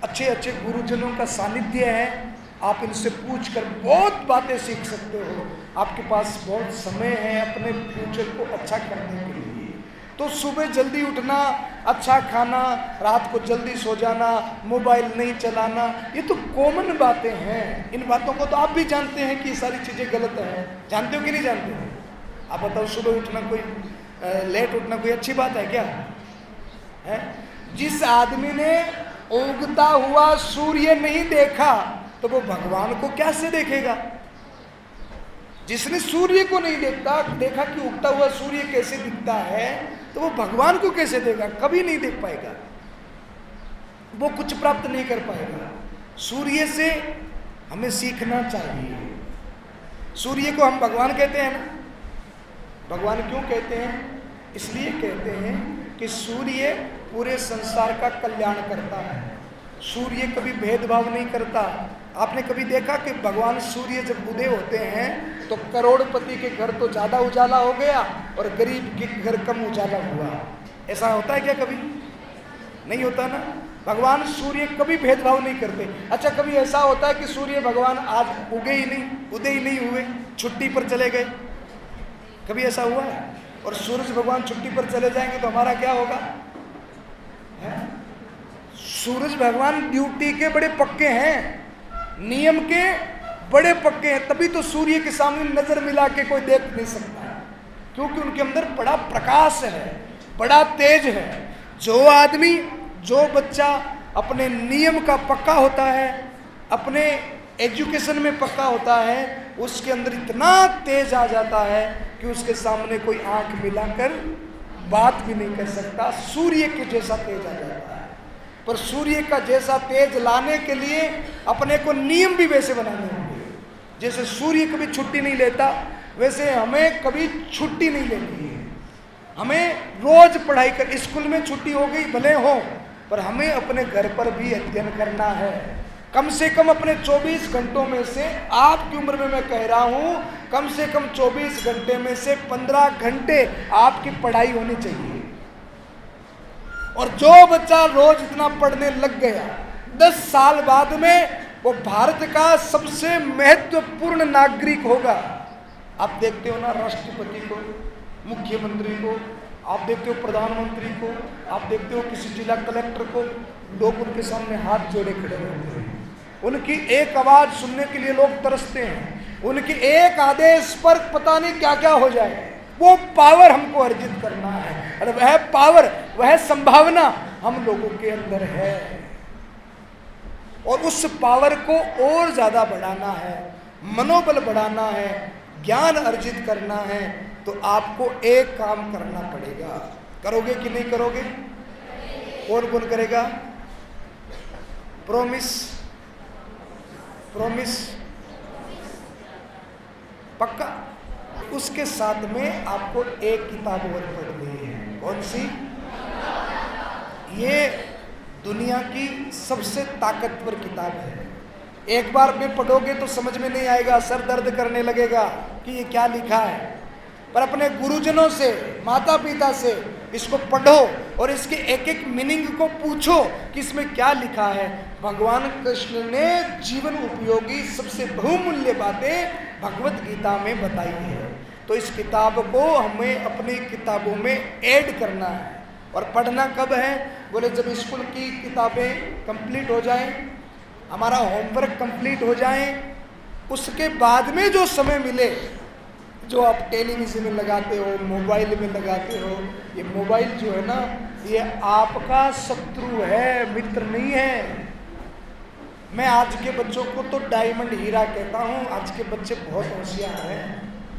अच्छे अच्छे गुरुजनों का सानिध्य है, आप इनसे पूछकर बहुत बातें सीख सकते हो। आपके पास बहुत समय है अपने फ्यूचर को अच्छा करने के लिए। तो सुबह जल्दी उठना, अच्छा खाना, रात को जल्दी सो जाना, मोबाइल नहीं चलाना, ये तो कॉमन बातें हैं। इन बातों को तो आप भी जानते हैं कि ये सारी चीज़ें गलत हैं। जानते हो कि नहीं जानते हो? आप बताओ, सुबह उठना कोई लेट उठना कोई अच्छी बात है क्या? है? जिस आदमी ने उगता हुआ सूर्य नहीं देखा तो वो भगवान को कैसे देखेगा? जिसने सूर्य को नहीं देखा कि उगता हुआ सूर्य कैसे दिखता है, तो वो भगवान को कैसे देगा? कभी नहीं देख पाएगा, वो कुछ प्राप्त नहीं कर पाएगा। सूर्य से हमें सीखना चाहिए। सूर्य को हम भगवान कहते हैं ना, भगवान क्यों कहते हैं? इसलिए कहते हैं कि सूर्य पूरे संसार का कल्याण करता है। सूर्य कभी भेदभाव नहीं करता। आपने कभी देखा कि भगवान सूर्य जब उदय होते हैं तो करोड़पति के घर तो ज़्यादा उजाला हो गया और गरीब के घर कम उजाला हुआ? ऐसा होता है क्या? कभी नहीं होता ना। भगवान सूर्य कभी भेदभाव नहीं करते। अच्छा, कभी ऐसा होता है कि सूर्य भगवान आज उगे ही नहीं, उदय ही नहीं हुए, छुट्टी पर चले गए? कभी ऐसा हुआ है? और सूरज भगवान छुट्टी पर चले जाएंगे तो हमारा क्या होगा? है? सूरज भगवान ड्यूटी के बड़े पक्के हैं, नियम के बड़े पक्के हैं, तभी तो सूर्य के सामने नजर मिला के कोई देख नहीं सकता, क्योंकि उनके अंदर बड़ा प्रकाश है, बड़ा तेज है। जो आदमी, जो बच्चा अपने नियम का पक्का होता है, अपने एजुकेशन में पक्का होता है, उसके अंदर इतना तेज आ जाता है कि उसके सामने कोई आंख मिलाकर बात भी नहीं कर सकता। सूर्य के जैसा तेज आ जाता है। पर सूर्य का जैसा तेज लाने के लिए अपने को नियम भी वैसे बनाने होंगे। जैसे सूर्य कभी छुट्टी नहीं लेता, वैसे हमें कभी छुट्टी नहीं लेनी है। हमें रोज पढ़ाई कर, स्कूल में छुट्टी हो गई भले हो, पर हमें अपने घर पर भी अध्ययन करना है। कम से कम अपने 24 घंटों में से, आपकी उम्र में मैं कह रहा हूँ, कम से कम 24 घंटे में से 15 घंटे आपकी पढ़ाई होनी चाहिए। और जो बच्चा रोज इतना पढ़ने लग गया, 10 साल बाद में वो भारत का सबसे महत्वपूर्ण नागरिक होगा। आप देखते हो ना, राष्ट्रपति को, मुख्यमंत्री को, आप देखते हो प्रधानमंत्री को, आप देखते हो किसी जिला कलेक्टर को, लोग उनके सामने हाथ जोड़े खड़े होते हैं। उनकी एक आवाज़ सुनने के लिए लोग तरसते हैं। उनके एक आदेश पर पता नहीं क्या क्या हो जाए। वो पावर हमको अर्जित करना है, अरे वह पावर, वह संभावना हम लोगों के अंदर है, और उस पावर को और ज़्यादा बढ़ाना है, मनोबल बढ़ाना है, ज्ञान अर्जित करना है। तो आपको एक काम करना पड़ेगा। करोगे कि नहीं करोगे? कौन कौन करेगा? प्रॉमिस, प्रॉमिस, पक्का? उसके साथ में आपको एक किताब और पढ़नी है। कौन सी? ये दुनिया की सबसे ताकतवर किताब है। एक बार में पढ़ोगे तो समझ में नहीं आएगा, सर दर्द करने लगेगा कि ये क्या लिखा है। पर अपने गुरुजनों से, माता पिता से इसको पढ़ो और इसके एक एक मीनिंग को पूछो कि इसमें क्या लिखा है। भगवान कृष्ण ने जीवन उपयोगी सबसे बहुमूल्य बातें भगवत गीता में बताई है। तो इस किताब को हमें अपनी किताबों में ऐड करना है। और पढ़ना कब है? बोले जब स्कूल की किताबें कंप्लीट हो जाएं, हमारा होमवर्क कंप्लीट हो जाए, उसके बाद में जो समय मिले, जो आप टेलीविजन में लगाते हो, मोबाइल में लगाते हो, ये मोबाइल जो है ना, ये आपका शत्रु है, मित्र नहीं है। मैं आज के बच्चों को तो डायमंड हीरा कहता हूँ। आज के बच्चे बहुत होशियार हैं,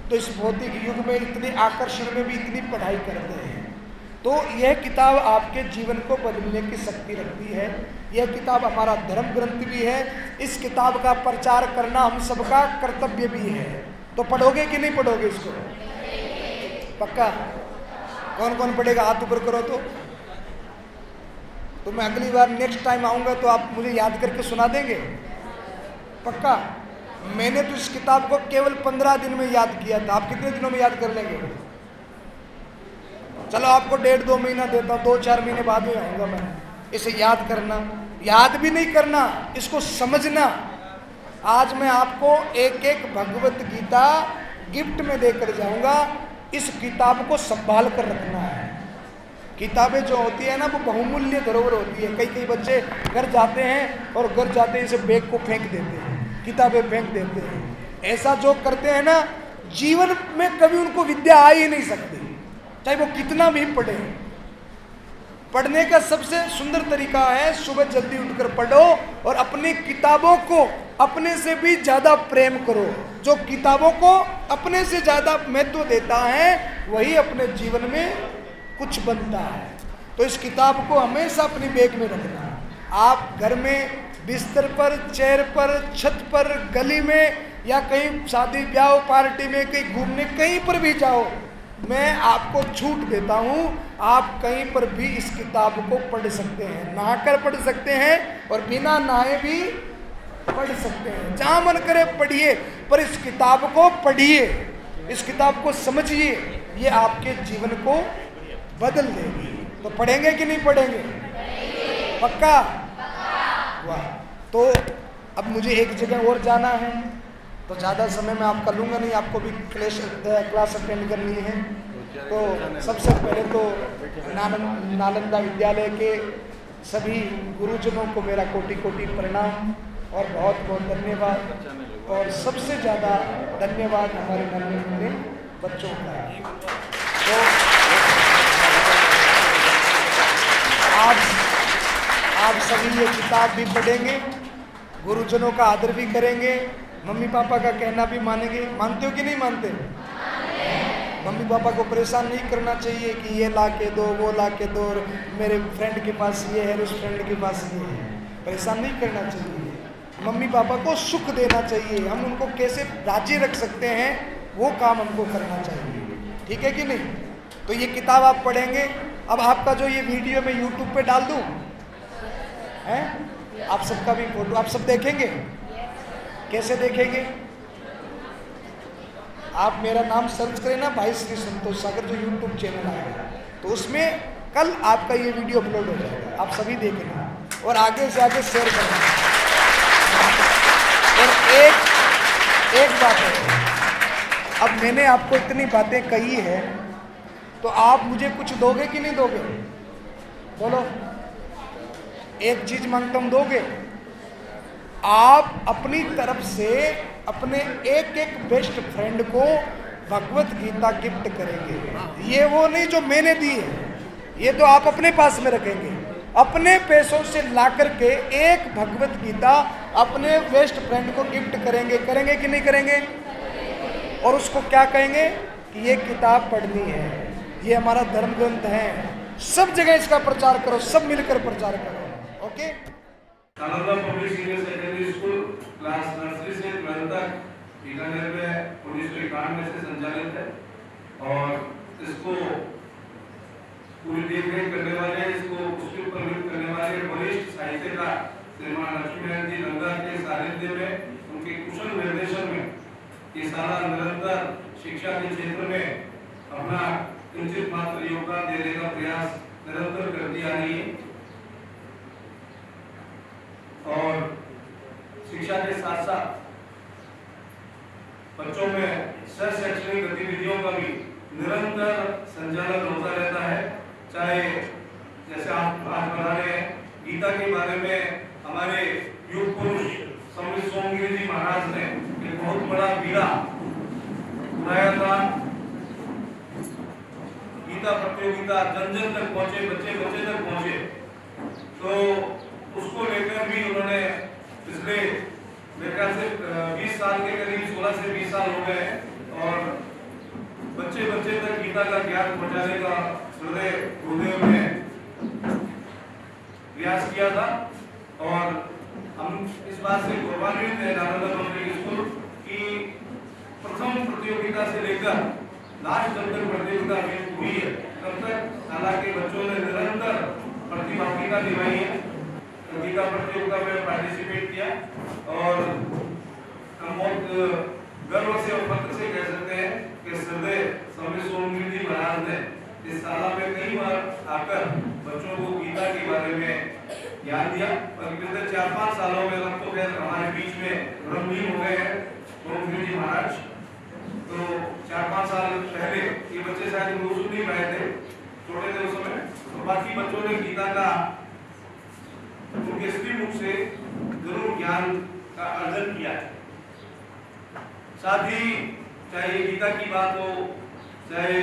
तो इस भौतिक युग में इतने आकर्षण में भी इतनी पढ़ाई करते हैं। तो यह किताब आपके जीवन को बदलने की शक्ति रखती है। यह किताब हमारा धर्म ग्रंथ भी है। इस किताब का प्रचार करना हम सबका कर्तव्य भी है। तो पढ़ोगे कि नहीं पढ़ोगे इसको? पक्का? कौन कौन पढ़ेगा? हाथ ऊपर करो। तो मैं अगली बार नेक्स्ट टाइम आऊँगा तो आप मुझे याद करके सुना देंगे? पक्का? मैंने तो इस किताब को केवल 15 दिन में याद किया था। आप कितने दिनों में याद कर लेंगे? चलो आपको 1.5-2 महीना देता हूँ, 2-4 महीने बाद में आऊँगा मैं। इसे याद करना, याद भी नहीं करना, इसको समझना। आज मैं आपको एक एक भगवत गीता गिफ्ट में देकर जाऊँगा। इस किताब को संभाल कर रखना है। किताबें जो होती है ना, वो बहुमूल्य धरोहर होती है। कई बच्चे घर जाते हैं और घर जाते ही इसे बैग को फेंक देते हैं, किताबें फेंक देते हैं। ऐसा जो करते हैं ना, जीवन में कभी उनको विद्या आ ही नहीं सकती, चाहे वो कितना भी पढ़े। पढ़ने का सबसे सुंदर तरीका है सुबह जल्दी उठकर पढ़ो और अपनी किताबों को अपने से भी ज्यादा प्रेम करो। जो किताबों को अपने से ज्यादा महत्व देता है वही अपने जीवन में कुछ बनता है। तो इस किताब को हमेशा अपनी बैग में रखना। आप घर में, बिस्तर पर, चेयर पर, छत पर, गली में या कहीं शादी ब्याह पार्टी में, कहीं घूमने, कहीं पर भी जाओ, मैं आपको छूट देता हूँ, आप कहीं पर भी इस किताब को पढ़ सकते हैं। नहाकर पढ़ सकते हैं और बिना नहाए भी पढ़ सकते हैं। जहाँ मन करे पढ़िए, पर इस किताब को पढ़िए, इस किताब को समझिए, ये आपके जीवन को बदल देगी। तो पढ़ेंगे कि नहीं पढ़ेंगे? पक्का? वाह। तो अब मुझे एक जगह और जाना है, तो ज़्यादा समय मैं आपका लूँगा नहीं, आपको भी क्लास अटेंड करनी है। तो सबसे पहले तो नालंदा विद्यालय के सभी गुरुजनों को मेरा कोटि कोटि प्रणाम और बहुत बहुत धन्यवाद। और सबसे ज़्यादा धन्यवाद हमारे नन्हे बच्चों का। तो आप सभी ये किताब भी पढ़ेंगे, गुरुजनों का आदर भी करेंगे, मम्मी पापा का कहना भी मानेंगे। मानते हो कि नहीं मानते? मम्मी पापा को परेशान नहीं करना चाहिए कि ये ला के दो, वो ला के दो, मेरे फ्रेंड के पास ये है, उस फ्रेंड के पास ये है। परेशान नहीं करना चाहिए। मम्मी पापा को सुख देना चाहिए। हम उनको कैसे राजी रख सकते हैं, वो काम हमको करना चाहिए। ठीक है कि नहीं? तो ये किताब आप पढ़ेंगे। अब आपका जो ये वीडियो मैं यूट्यूब पे डाल दूँ हैं, आप सबका भी फोटो आप सब देखेंगे। कैसे देखेंगे? आप मेरा नाम सर्च करें ना, भाई श्री संतोष सागर, जो यूट्यूब चैनल आएगा, तो उसमें कल आपका ये वीडियो अपलोड हो जाएगा। आप सभी देखना और आगे से आगे शेयर करना। और एक बात है, अब मैंने आपको इतनी बातें कही है, तो आप मुझे कुछ दोगे कि नहीं दोगे? बोलो, एक चीज मांगता हूं, दोगे? आप अपनी तरफ से अपने एक एक बेस्ट फ्रेंड को भगवत गीता गिफ्ट करेंगे। ये वो नहीं जो मैंने दी है, ये तो आप अपने पास में रखेंगे। अपने पैसों से ला करके एक भगवत गीता अपने बेस्ट फ्रेंड को गिफ्ट करेंगे। करेंगे कि नहीं करेंगे? और उसको क्या कहेंगे कि ये किताब पढ़नी है, ये हमारा धर्म ग्रंथ है, सब जगह इसका प्रचार करो, सब मिलकर प्रचार करो। Okay? Nalanda public senior secondary school class nursery से 12 तक बीकानेर में 1991 में से संचालित है और इसको पूरी देखरेख करने वाले, इसको उसके ऊपर नियुक्त करने वाले वरिष्ठ साहित्यकार श्रीमान लक्ष्मीनारायण जी नंदा के सानिध्य में, उनके कुशल निर्देशन में ये सारा निरंतर शिक्षा के क्षेत्र में अपना किंचित मात्र योगदान देने का प्रयास निरंतर करती आ रही है। और शिक्षा के साथ साथ बच्चों में सह शैक्षणिक गतिविधियों का भी निरंतर संचालन होता रहता है। चाहे जैसे आप आज बता रहे हैं गीता के बारे में, हमारे युग पुरुष सम्राट सोमगिरी जी महाराज ने एक बहुत बड़ा बीड़ा उठाया था। गीता प्रतियोगिता जन जन तक पहुंचे, बच्चे बच्चे तक पहुंचे, तो उसको लेकर भी उन्होंने पिछले मेरे ख्याल से 20 साल के करीब 16 से 20 साल हो गए और बच्चे बच्चे तक गीता का ज्ञान पहुंचाने का हृदय गुरुदेव ने प्रयास किया था। और हम इस बात से गौरवान्वित हैं नालंदा पब्लिक स्कूल की प्रथम प्रतियोगिता से लेकर लास्ट जब तक प्रतियोगिता हुई है तब तक हालांकि बच्चों ने निरंतर प्रतिभागिता निभाई है। गीता प्रतियोगिता में पार्टिसिपेट किया और हम बहुत गर्व से और फख्र से कह सकते हैं कि श्रद्धेय सम्राट सोमगिरी जी महाराज ने इस शाला में कई बार आकर बच्चों को गीता के बारे में ज्ञान दिया। और पिछले 4-5 सालों में अब तो खैर हमारे बीच में ब्रह्मलीन हो गए हैं सोमगिरी जी महाराज। तो 4-5 साल पहले ये बच्चे शायद रूस नहीं पाए थे, छोटे थे उस समय, तो बाकी बच्चों ने गीता का उनके श्रीमुख से जरूर ज्ञान का अर्जन किया है। साथ ही चाहे गीता की बात हो, चाहे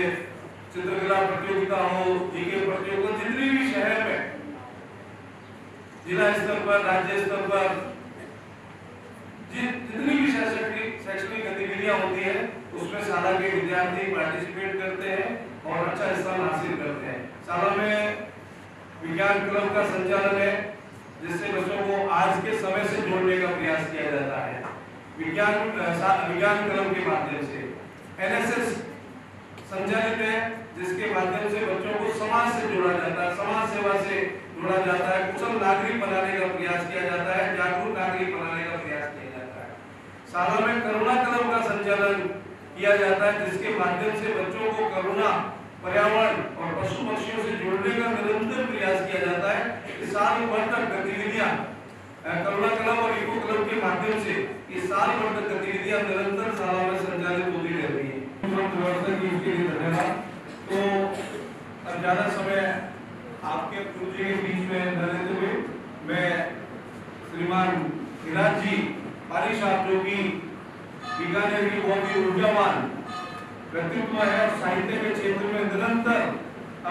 चित्रकला प्रतियोगिता हो, जीके प्रतियोगिता, जितनी भी शहर में जिला स्तर पर, राज्य स्तर पर जितनी भी शैक्षणिक गतिविधियां होती है उसमें शाला के विद्यार्थी पार्टिसिपेट करते हैं और अच्छा स्थान हासिल करते हैं। शाला में विज्ञान क्लब का संचालन है जिससे बच्चों को आज के समय से जोड़ने का प्रयास किया जाता है विज्ञान क्लब के माध्यम से। एनएसएस संचालित है जिसके माध्यम से बच्चों को समाज से जोड़ा जाता है, समाज सेवा से जोड़ा जाता है, कुशल नागरिक बनाने का प्रयास किया जाता है, जागरूक नागरिक बनाने का प्रयास किया जाता है। शाला में करुणा क्लब का संचालन किया जाता है जिसके माध्यम से बच्चों को करुणा, पर्यावरण और पशु पक्षियों से जोड़ने का निरंतर प्रयास किया जाता है। इस साल भर तक गतिविधियां करुणा क्लब और इको क्लब के माध्यम से इस साल भर तक गतिविधियां निरंतर शाला में संचालित होती रहती है। उसके लिए धन्यवाद। तो अब ज्यादा समय आपके पूज्य के बीच में न लेते हुए मैं श्रीमान गिराज जी पारी साहब जो कि बीकानेर की बहुत ही ऊर्जावान व्यक्तित्व है और साहित्य के क्षेत्र में निरंतर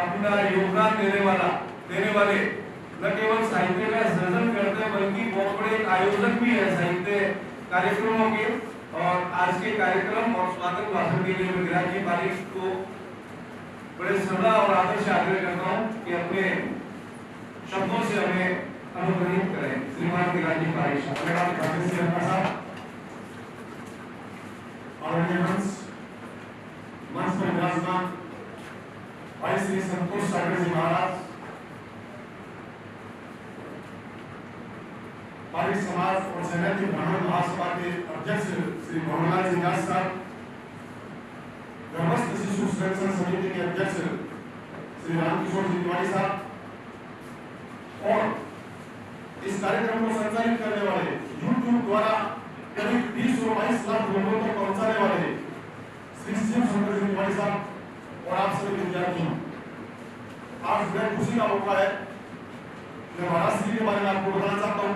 अपना योगदान देने वाले न केवल साहित्य का सृजन करते हैं बल्कि बहुत बड़े आयोजक भी है साहित्य कार्यक्रमों के। और आज के कार्यक्रम और स्वागत भाषण के लिए मैं गिराज जी पारिक को बड़े श्रद्धा और आदर से आग्रह करता हूँ कि अपने शब्दों से हमें अनुग्रहित करें। श्रीमान गिराज जी पारिक साहब मंच पर विराजमान भाई श्री संतोष सागर जी महाराज, पारिक समाज और सैनिक ब्राह्मण महासभा के अध्यक्ष श्री मोहनलाल जी दास साहब, गर्भस्थ शिशु संरक्षण समिति के अध्यक्ष श्री रामकिशोर जी तिवारी साहब और इस कार्यक्रम को संचालित करने वाले यूट्यूब द्वारा करीब 20-22 लाख लोगों तक पहुंचाने वाले श्री शिव शंकर जी तिवारी साहब और आप सभी विद्यार्थियों, आज बड़ी खुशी का मौका है। मैं महाराज श्री के बारे में आपको बताना चाहता हूँ।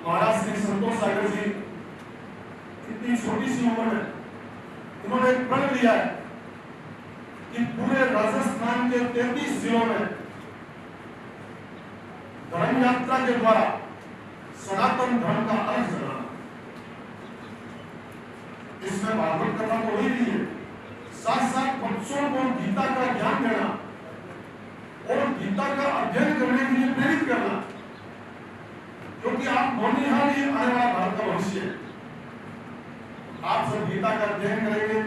महाराज श्री संतोष सागर जी इतनी छोटी सी उम्र में उन्होंने एक प्रण लिया है कि पूरे राजस्थान के 33 जिलों में धर्म यात्रा के द्वारा सनातन धर्म का अर्थ जगाना। इसमें भागवत कथा तो ही नहीं है, साथ साथ बच्चों को गीता का ज्ञान देना और गीता का अध्ययन करने के लिए प्रेरित करना, क्योंकि आप होनहार ही आने वाला भारत का भविष्य है। आप सब गीता का अध्ययन करेंगे,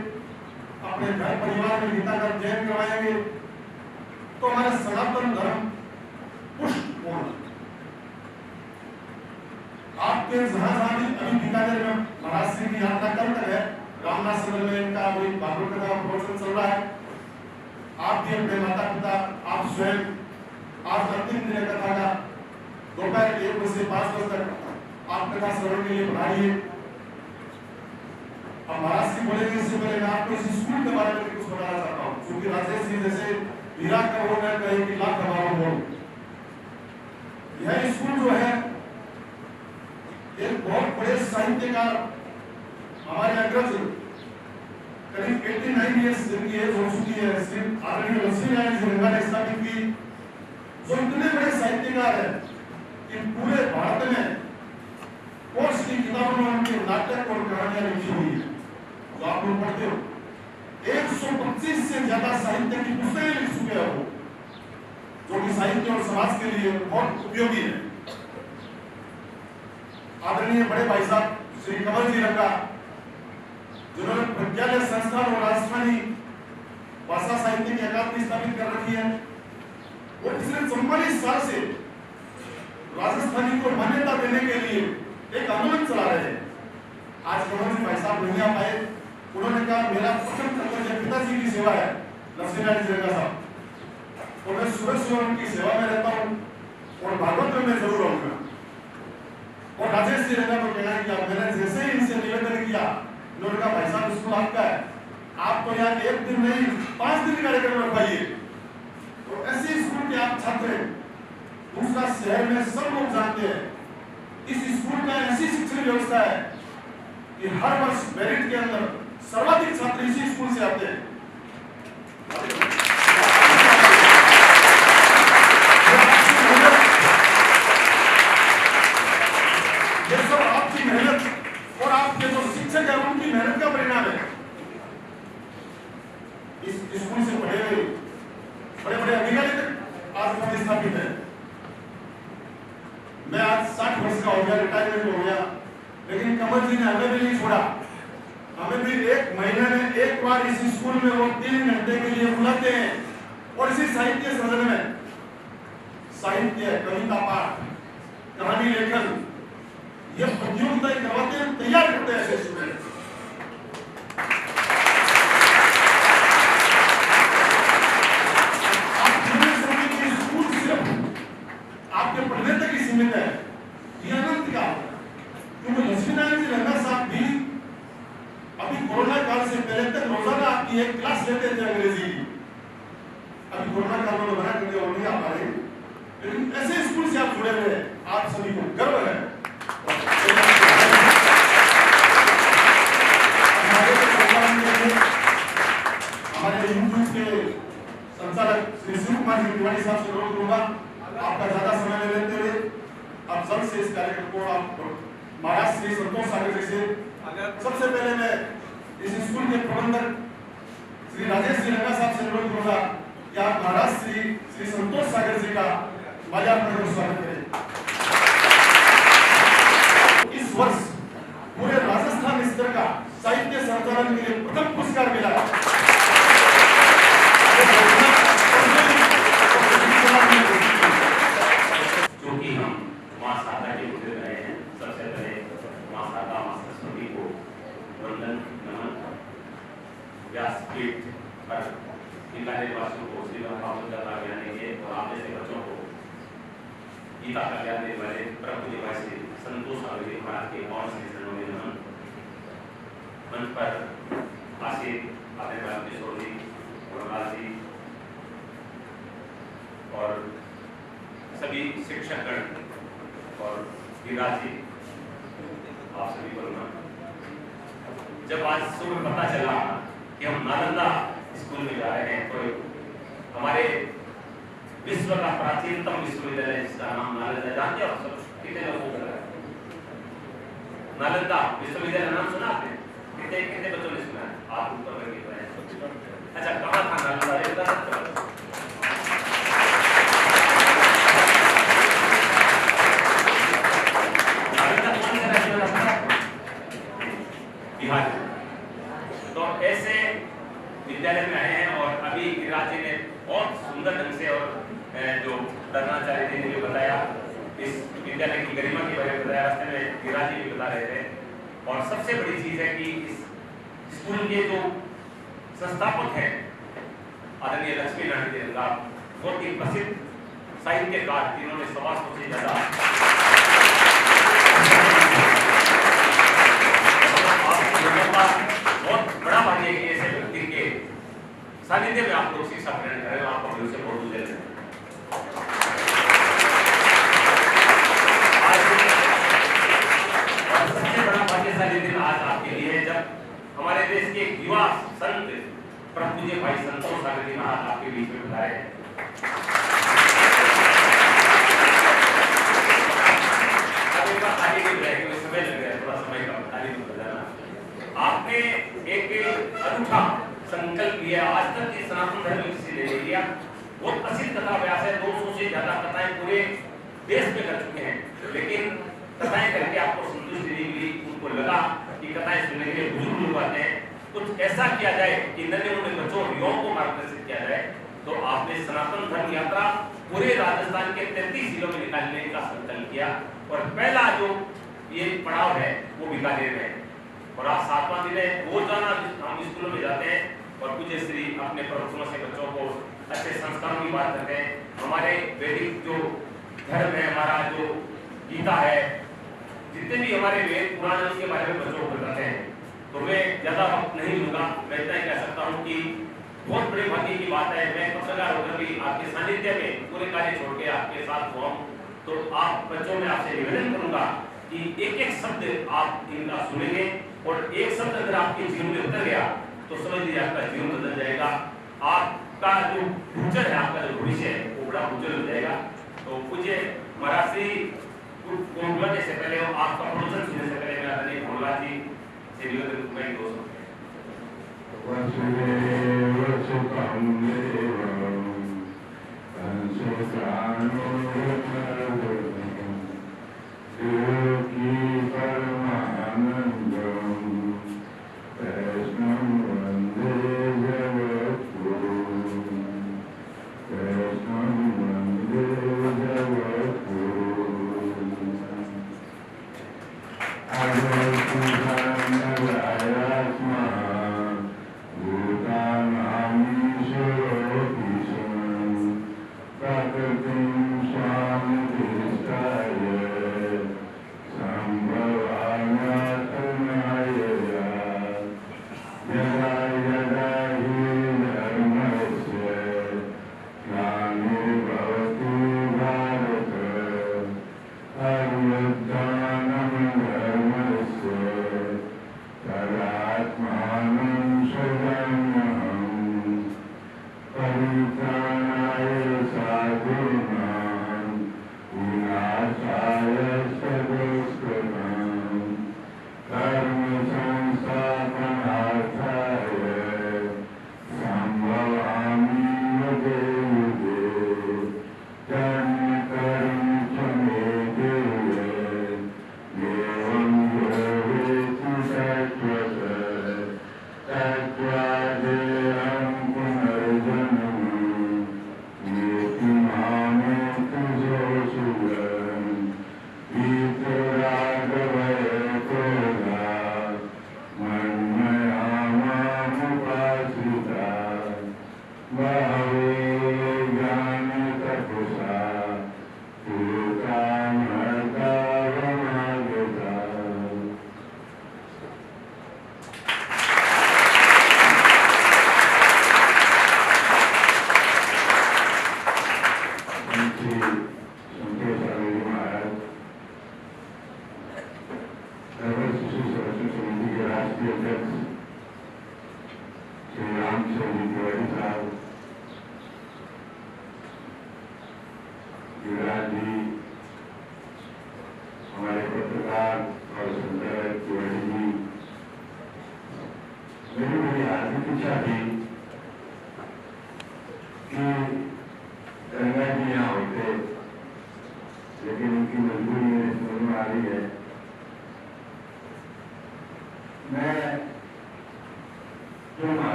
अपने घर परिवार में गीता का अध्ययन करवाएंगे तो हमारा सनातन धर्म पुष्ट होगा। आपके जहां भी अभी बीकानेर में महाराज श्री की यात्रा कल तक है, रामनाथ नगर में इनका अभी भागवत कथा का प्रवचन चल रहा है। आप भी अपने माता पिता, आप स्वयं आज अंतिम दिन कथा का दोपहर 1 बजे से 5 बजे तक आप कथा श्रवण के लिए बढ़ाइए। अब महाराज जी जैसे हीरा करोड़ है कहीं कि लाख करोड़ बोल। यह स्कूल जो है एक बहुत बड़े साहित्यकार हमारे अग्रज करीब 89 ईयर्स जिनकी एज हो चुकी है, श्री आदरणीय लक्ष्मीनारायण श्रीरंगा ने स्थापित की, जो इतने बड़े साहित्यकार है कि पूरे भारत में कोर्स की किताबों में उनके नाटक और कहानियां लिखी हुई है, जो आप लोग पढ़ते हो। 125 से ज्यादा साहित्य की पुस्तकें लिख चुके हैं वो, जो कि साहित्य और समाज के लिए बहुत उपयोगी है। आदरणीय बड़े भाई साहब श्री कमल जी रंगा, जिन्होंने विद्यालय संस्थान और राजस्थानी भाषा साहित्य की अकादमी स्थापित कर रखी है, वो पिछले 44 साल से राजस्थानी को मान्यता देने के लिए एक आंदोलन चला रहे हैं। आज कमल जी भाई साहब नहीं आ पाए, उन्होंने कहा मेरा प्रथम कर्तव्य पिताजी की सेवा है, लक्ष्मीनारायण श्रीरंगा साहब, और मैं सुबह सुबह उनकी सेवा में रहता हूँ और भागवत में मैं जरूर आऊंगा। और राजेश श्रीरंगा को कहना किया, मैंने जैसे ही इनसे निवेदन किया, उन्होंने कहा भाई साहब स्कूल आपका है, आप तो यहाँ 1 दिन नहीं 5 दिन कार्यक्रम रखवाइए। तो ऐसे स्कूल के आप छात्र, दूसरा शहर में सब लोग जानते हैं इस स्कूल का ऐसी शिक्षण व्यवस्था है कि हर वर्ष मेरिट के अंदर सर्वाधिक छात्र इसी स्कूल से आते हैं। ये सब आपकी मेहनत और आपके जो शिक्षक है उनकी मेहनत का परिणाम है। इस स्कूल से पढ़े हुए बड़े बड़े अधिकारी तक आज प्रतिष्ठापित है। मैं आज 60 वर्ष का हो गया, रिटायरमेंट हो गया, लेकिन कमल जी ने हमें भी नहीं छोड़ा। हमें भी 1 महीने में 1 बार इस स्कूल में वो 3 घंटे के लिए बुलाते हैं और इसी साहित्य सदन में साहित्य, कविता पाठ, कहानी लेखन, ये प्रतियोगिताएं करवाते हैं, तैयार करते हैं ऐसे स्टूडेंट। आपके पढ़ने तक ही सीमित है, ये अनंत का, क्योंकि लक्ष्मीनारायण श्रीरंगा साहब भी अभी कोरोना काल से पहले तक रोजाना आपकी एक क्लास लेते थे अंग्रेजी की। अभी कोरोना काल में मना करके वो नहीं आ पा रहे, लेकिन ऐसे स्कूल से आप जुड़े हुए हैं, आप सभी को गर्व है। हमारे यूट्यूब के संचालक श्री शिव कुमार जी तिवारी साहब से अनुरोध करूंगा, आपका ज्यादा समय ले लेते हुए आप जल्द से इस कार्यक्रम को आप महाराज श्री संतोष सागर जी से, सबसे पहले मैं इस स्कूल के प्रबंधक श्री राजेश श्रीरंगा साहब से अनुरोध करूंगा कि आप महाराज श्री संतोष सागर जी का माल्यार्पण कर स्वागत करें। इस वर्ष पूरे राजस्थान स्तर का साहित्य संचालन के लिए प्रथम पुरस्कार मिला है। क्योंकि हम मां शारदा के गुजर रहे हैं, सबसे पहले मां शारदा मां सरस्वती को वंदन नमन। व्यासपीठ पर गीता के वासियों को श्री रामचंद्र ज्ञान के और आप जैसे बच्चों को गीता का ज्ञान देने वाले प्रभु निवासी संतोष सागर महाराज के और श्री चरणों में नमन। मंच पर आशीष आदित्य किशोर जी, प्रहलाद जी और सभी शिक्षकगण और गिरिराज जी, आप सभी को नमन। जब आज सुबह पता चला कि हम नालंदा स्कूल में जा रहे हैं, तो हमारे विश्व का प्राचीनतम विश्वविद्यालय जिसका नाम नालंदा, जानते हो सब? कितने लोगों को नालंदा विश्वविद्यालय नाम सुना आपने? कितने कितने बच्चों ने सुना है? आप ऊपर करके बताएं। अच्छा, कहाँ था नालंदा? ये बता सकते हो? बिहार। तो ऐसे विद्यालय में आए हैं और अभी गिरिराज जी ने बहुत सुंदर ढंग से और जो प्रधानाचार्य जी ने जो बताया इस विद्यालय की गरिमा के बारे में बताया, रास्ते में गिरिराज जी भी बता रहे थे। और सबसे बड़ी चीज है कि इस स्कूल के जो संस्थापक हैं आदरणीय लक्ष्मीनारायण श्रीरंगा, बहुत ही प्रसिद्ध साहित्यकार, जिन्होंने 125 से ज्यादा बहुत बड़ा भाग्य है कि ऐसे व्यक्ति के सानिध्य में आप लोग शिक्षा ग्रहण करें, आपका भविष्य बहुत उज्जवल है। सबसे बड़ा भाग्यशाली दिन आज आपके लिए है जब हमारे देश के युवा संत प्रभु जी भाई संतोष सागर जी महाराज आपके बीच में बुलाए हैं। अब एक बार खाली नहीं रहेगी, समय लग गया, थोड़ा समय का खाली नहीं बदलना। आपने एक अनूठा संकल्प लिया, आज तक ये सनातन धर्म किसी ने नहीं लिया। बहुत असित कथा व्यास है, 200 से ज्यादा कथाएं पूरे देश में कर चुके हैं, लेकिन कथाएं करके आपको संतुष्टि नहीं मिली। उनको लगा कि कथाएं सुनने के लिए बुजुर्ग लोग आते हैं, कुछ ऐसा किया जाए कि नन्हे मुन्ने बच्चों युवाओं को मार्गदर्शित किया जाए। तो आपने सनातन धर्म यात्रा पूरे राजस्थान के 33 जिलों में निकालने का संकल्प किया और पहला जो ये पड़ाव है वो बीकानेर में है। और आज 7वां दिन है। रोजाना हम स्कूलों में जाते हैं और पूज्य श्री अपने प्रवचनों से बच्चों को अच्छे संस्कारों की बात करते हैं। हमारे वैदिक जो धर्म है, हमारा जो गीता है, जितने भी हमारे वेद पुराण उसके बारे में बच्चों को बताते हैं। तो मैं ज्यादा वक्त नहीं लूंगा, मैं इतना ही कह सकता हूँ कि बहुत बड़े भाग्य की बात है। मैं पत्रकार होकर भी आपके सानिध्य में पूरे कार्य छोड़ के आपके साथ हुआ हूँ। तो आप बच्चों में आपसे निवेदन करूंगा कि एक एक शब्द आप इनका सुनेंगे और एक शब्द अगर आपके जीवन में उतर गया तो समझ लीजिए आपका जीवन बदल जाएगा। आपका जो फ्यूचर है, आपका जो भविष्य है वो बड़ा उज्जवल हो जाएगा। तो पूज्य महाराज श्री बोलने से पहले, आपका प्रवचन सुनने से पहले मैं आदरणीय भोला जी से निवेदन करूंगा कि दोस्तों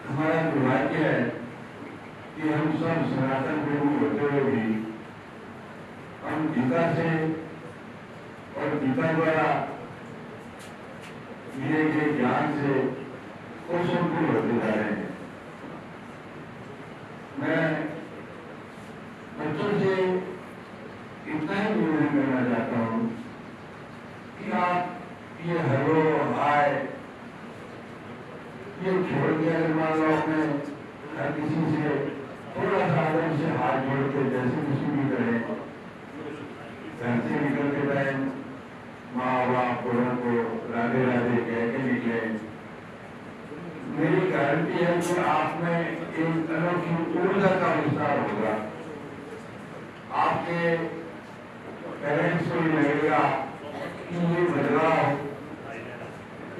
हमारा दुर्भाग्य है कि हम सब सनातन प्रेमी होते हुए भी हम गीता से और गीता द्वारा दिए गए ज्ञान से कोसों दूर होते जा रहे हैं। मैं बच्चों से इतना ही निवेदन करना चाहता हूँ कि आप ये हेलो हाय ये छोड़ के अगर मान लो अपने हर किसी से थोड़ा सा आदर से हाथ जोड़ के जैसे किसी भी करें, घर से निकलते टाइम माँ बाप बड़ों को राधे राधे कह के निकले, मेरी गारंटी है कि आप में एक अनोखी ऊर्जा का विस्तार होगा। आपके पेरेंट्स को भी लगेगा कि ये बदलाव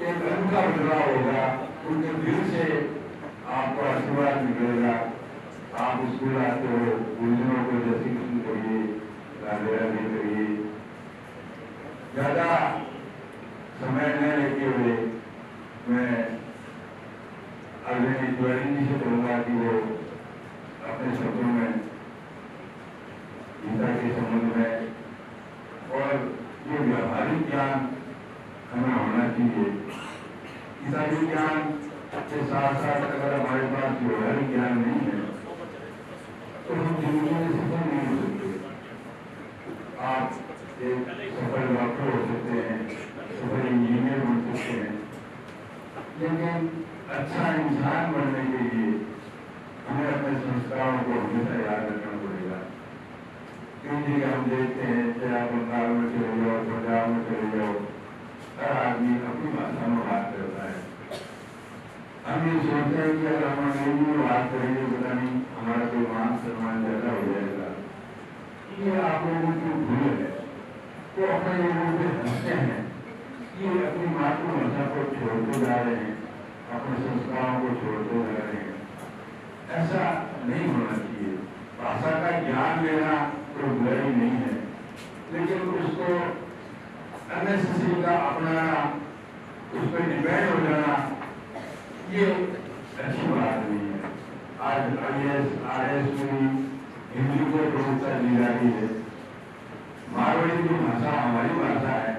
एक अनूठा बदलाव होगा, उनके दिल से आपको आशीर्वाद मिलेगा। आप स्कूल आते हो, गुरुजनों को जैसे किसी करिए, राधे राधे करिए। ज्यादा समय न लेते हुए मैं अगले ज्वाइन जी से कहूँगा कि वो अपने शब्दों में गीता के संबंध में और ये व्यावहारिक ज्ञान हमें होना चाहिए। गीता के ज्ञान के साथ साथ अगर हमारे पास व्यवहारिक ज्ञान नहीं है तो हम जिंदगी में सफल नहीं हो सकते। आप एक सफल डॉक्टर हो सकते हैं, सफल इंजीनियर बन सकते हैं, लेकिन अच्छा इंसान बनने के लिए हमें अपने संस्कारों को हमेशा याद रखना पड़ेगा। कई जगह हम देखते हैं चाहे आप बंगाल में चले जाओ, पंजाब में चले जाओ, हर आदमी अपनी भाषा में बात करता है। हम ये सोचते हैं कि अगर हम अंग्रेजी में बात करेंगे पता नहीं हमारा कोई मान सम्मान ज्यादा हो जाएगा। ये आप लोगों की भूल है, तो अपने लोगों पे हंसते हैं कि अपनी मातृभाषा को छोड़ते जा रहे हैं, अपने संस्कारों को छोड़ते जा रहे हैं। ऐसा नहीं होना चाहिए। भाषा का ज्ञान लेना कोई बुराई नहीं है, लेकिन उसको अननेसेसरी का अपनाना, उस पर डिपेंड हो जाना, ये अच्छी बात नहीं है। आज IAS RS में हिंदी को प्रमुखता दी जा रही है। मारवाड़ी की भाषा हमारी भाषा है,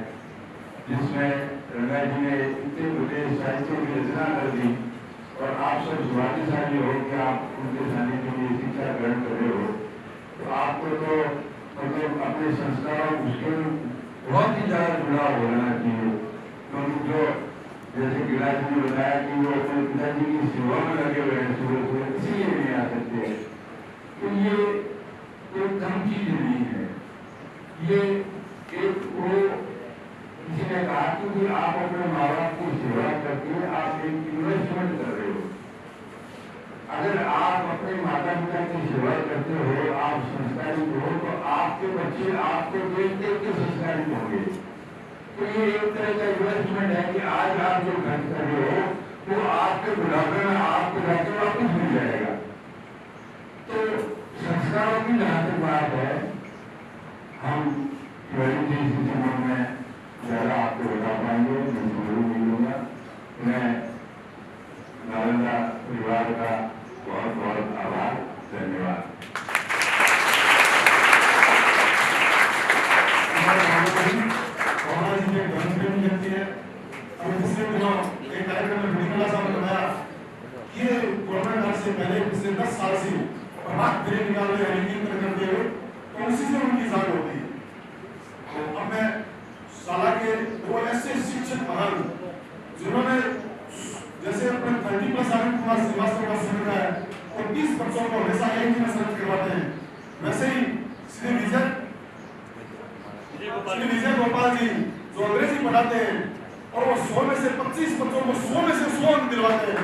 जिसमें रंगा जी ने इतने बड़े साहित्य की रचना कर दी और आप सब भाग्यशाली हो कि आप उनके सानिध्य में शिक्षा ग्रहण कर रहे हो। तो आपको तो मतलब अपने संस्कारों उसके बहुत ही ज्यादा जुड़ाव होना चाहिए। क्योंकि जो जैसे गिलास ने बताया कि वो अपने पिताजी की सेवा में लगे हुए हैं सुबह सुबह, इसलिए नहीं आ सकते। तो ये कोई कम चीज नहीं है। ये एक वो किसी ने कहा कि आप अपने माँ बाप की सेवा करके आप एक इन्वेस्टमेंट कर रहे हो। अगर आप अपने माता पिता की सेवा करते हो, आप संस्कारित हो, तो आपके बच्चे आपको देख देख के संस्कारित होंगे। तो ये एक तरह का इन्वेस्टमेंट है कि आज आप जो खर्च कर रहे हो वो आपके बुढ़ापे में आपको जाके वापस मिल जाएगा। तो संस्कारों की जहाँ तक बात है, हम इसी संबंध में ज्यादा आपको बता पाएंगे, मैं जरूर मिलूंगा। मैं नालंदा परिवार का बहुत बहुत आभार, धन्यवाद। एक कार्यक्रम में मीडिया साहब ने बताया कि ये कोरोना काल से पहले पिछले 10 साल से प्रभात फेरी निकाल रहे हैं, मीटिंग करते हुए, तो उसी से उनकी जान होती है। तो अब मैं साला के वो ऐसे शिक्षक महान जिन्होंने जैसे अपने 30+ आनंद कुमार श्रीवास्तव का सुन है और 30 बच्चों को हमेशा एक ही में सर्च करवाते हैं, वैसे ही श्री विजय गोपाल जी जो अंग्रेजी पढ़ाते हैं और वो 100 में से 25 बच्चों को 100 में से 100 अंक दिलवाते हैं।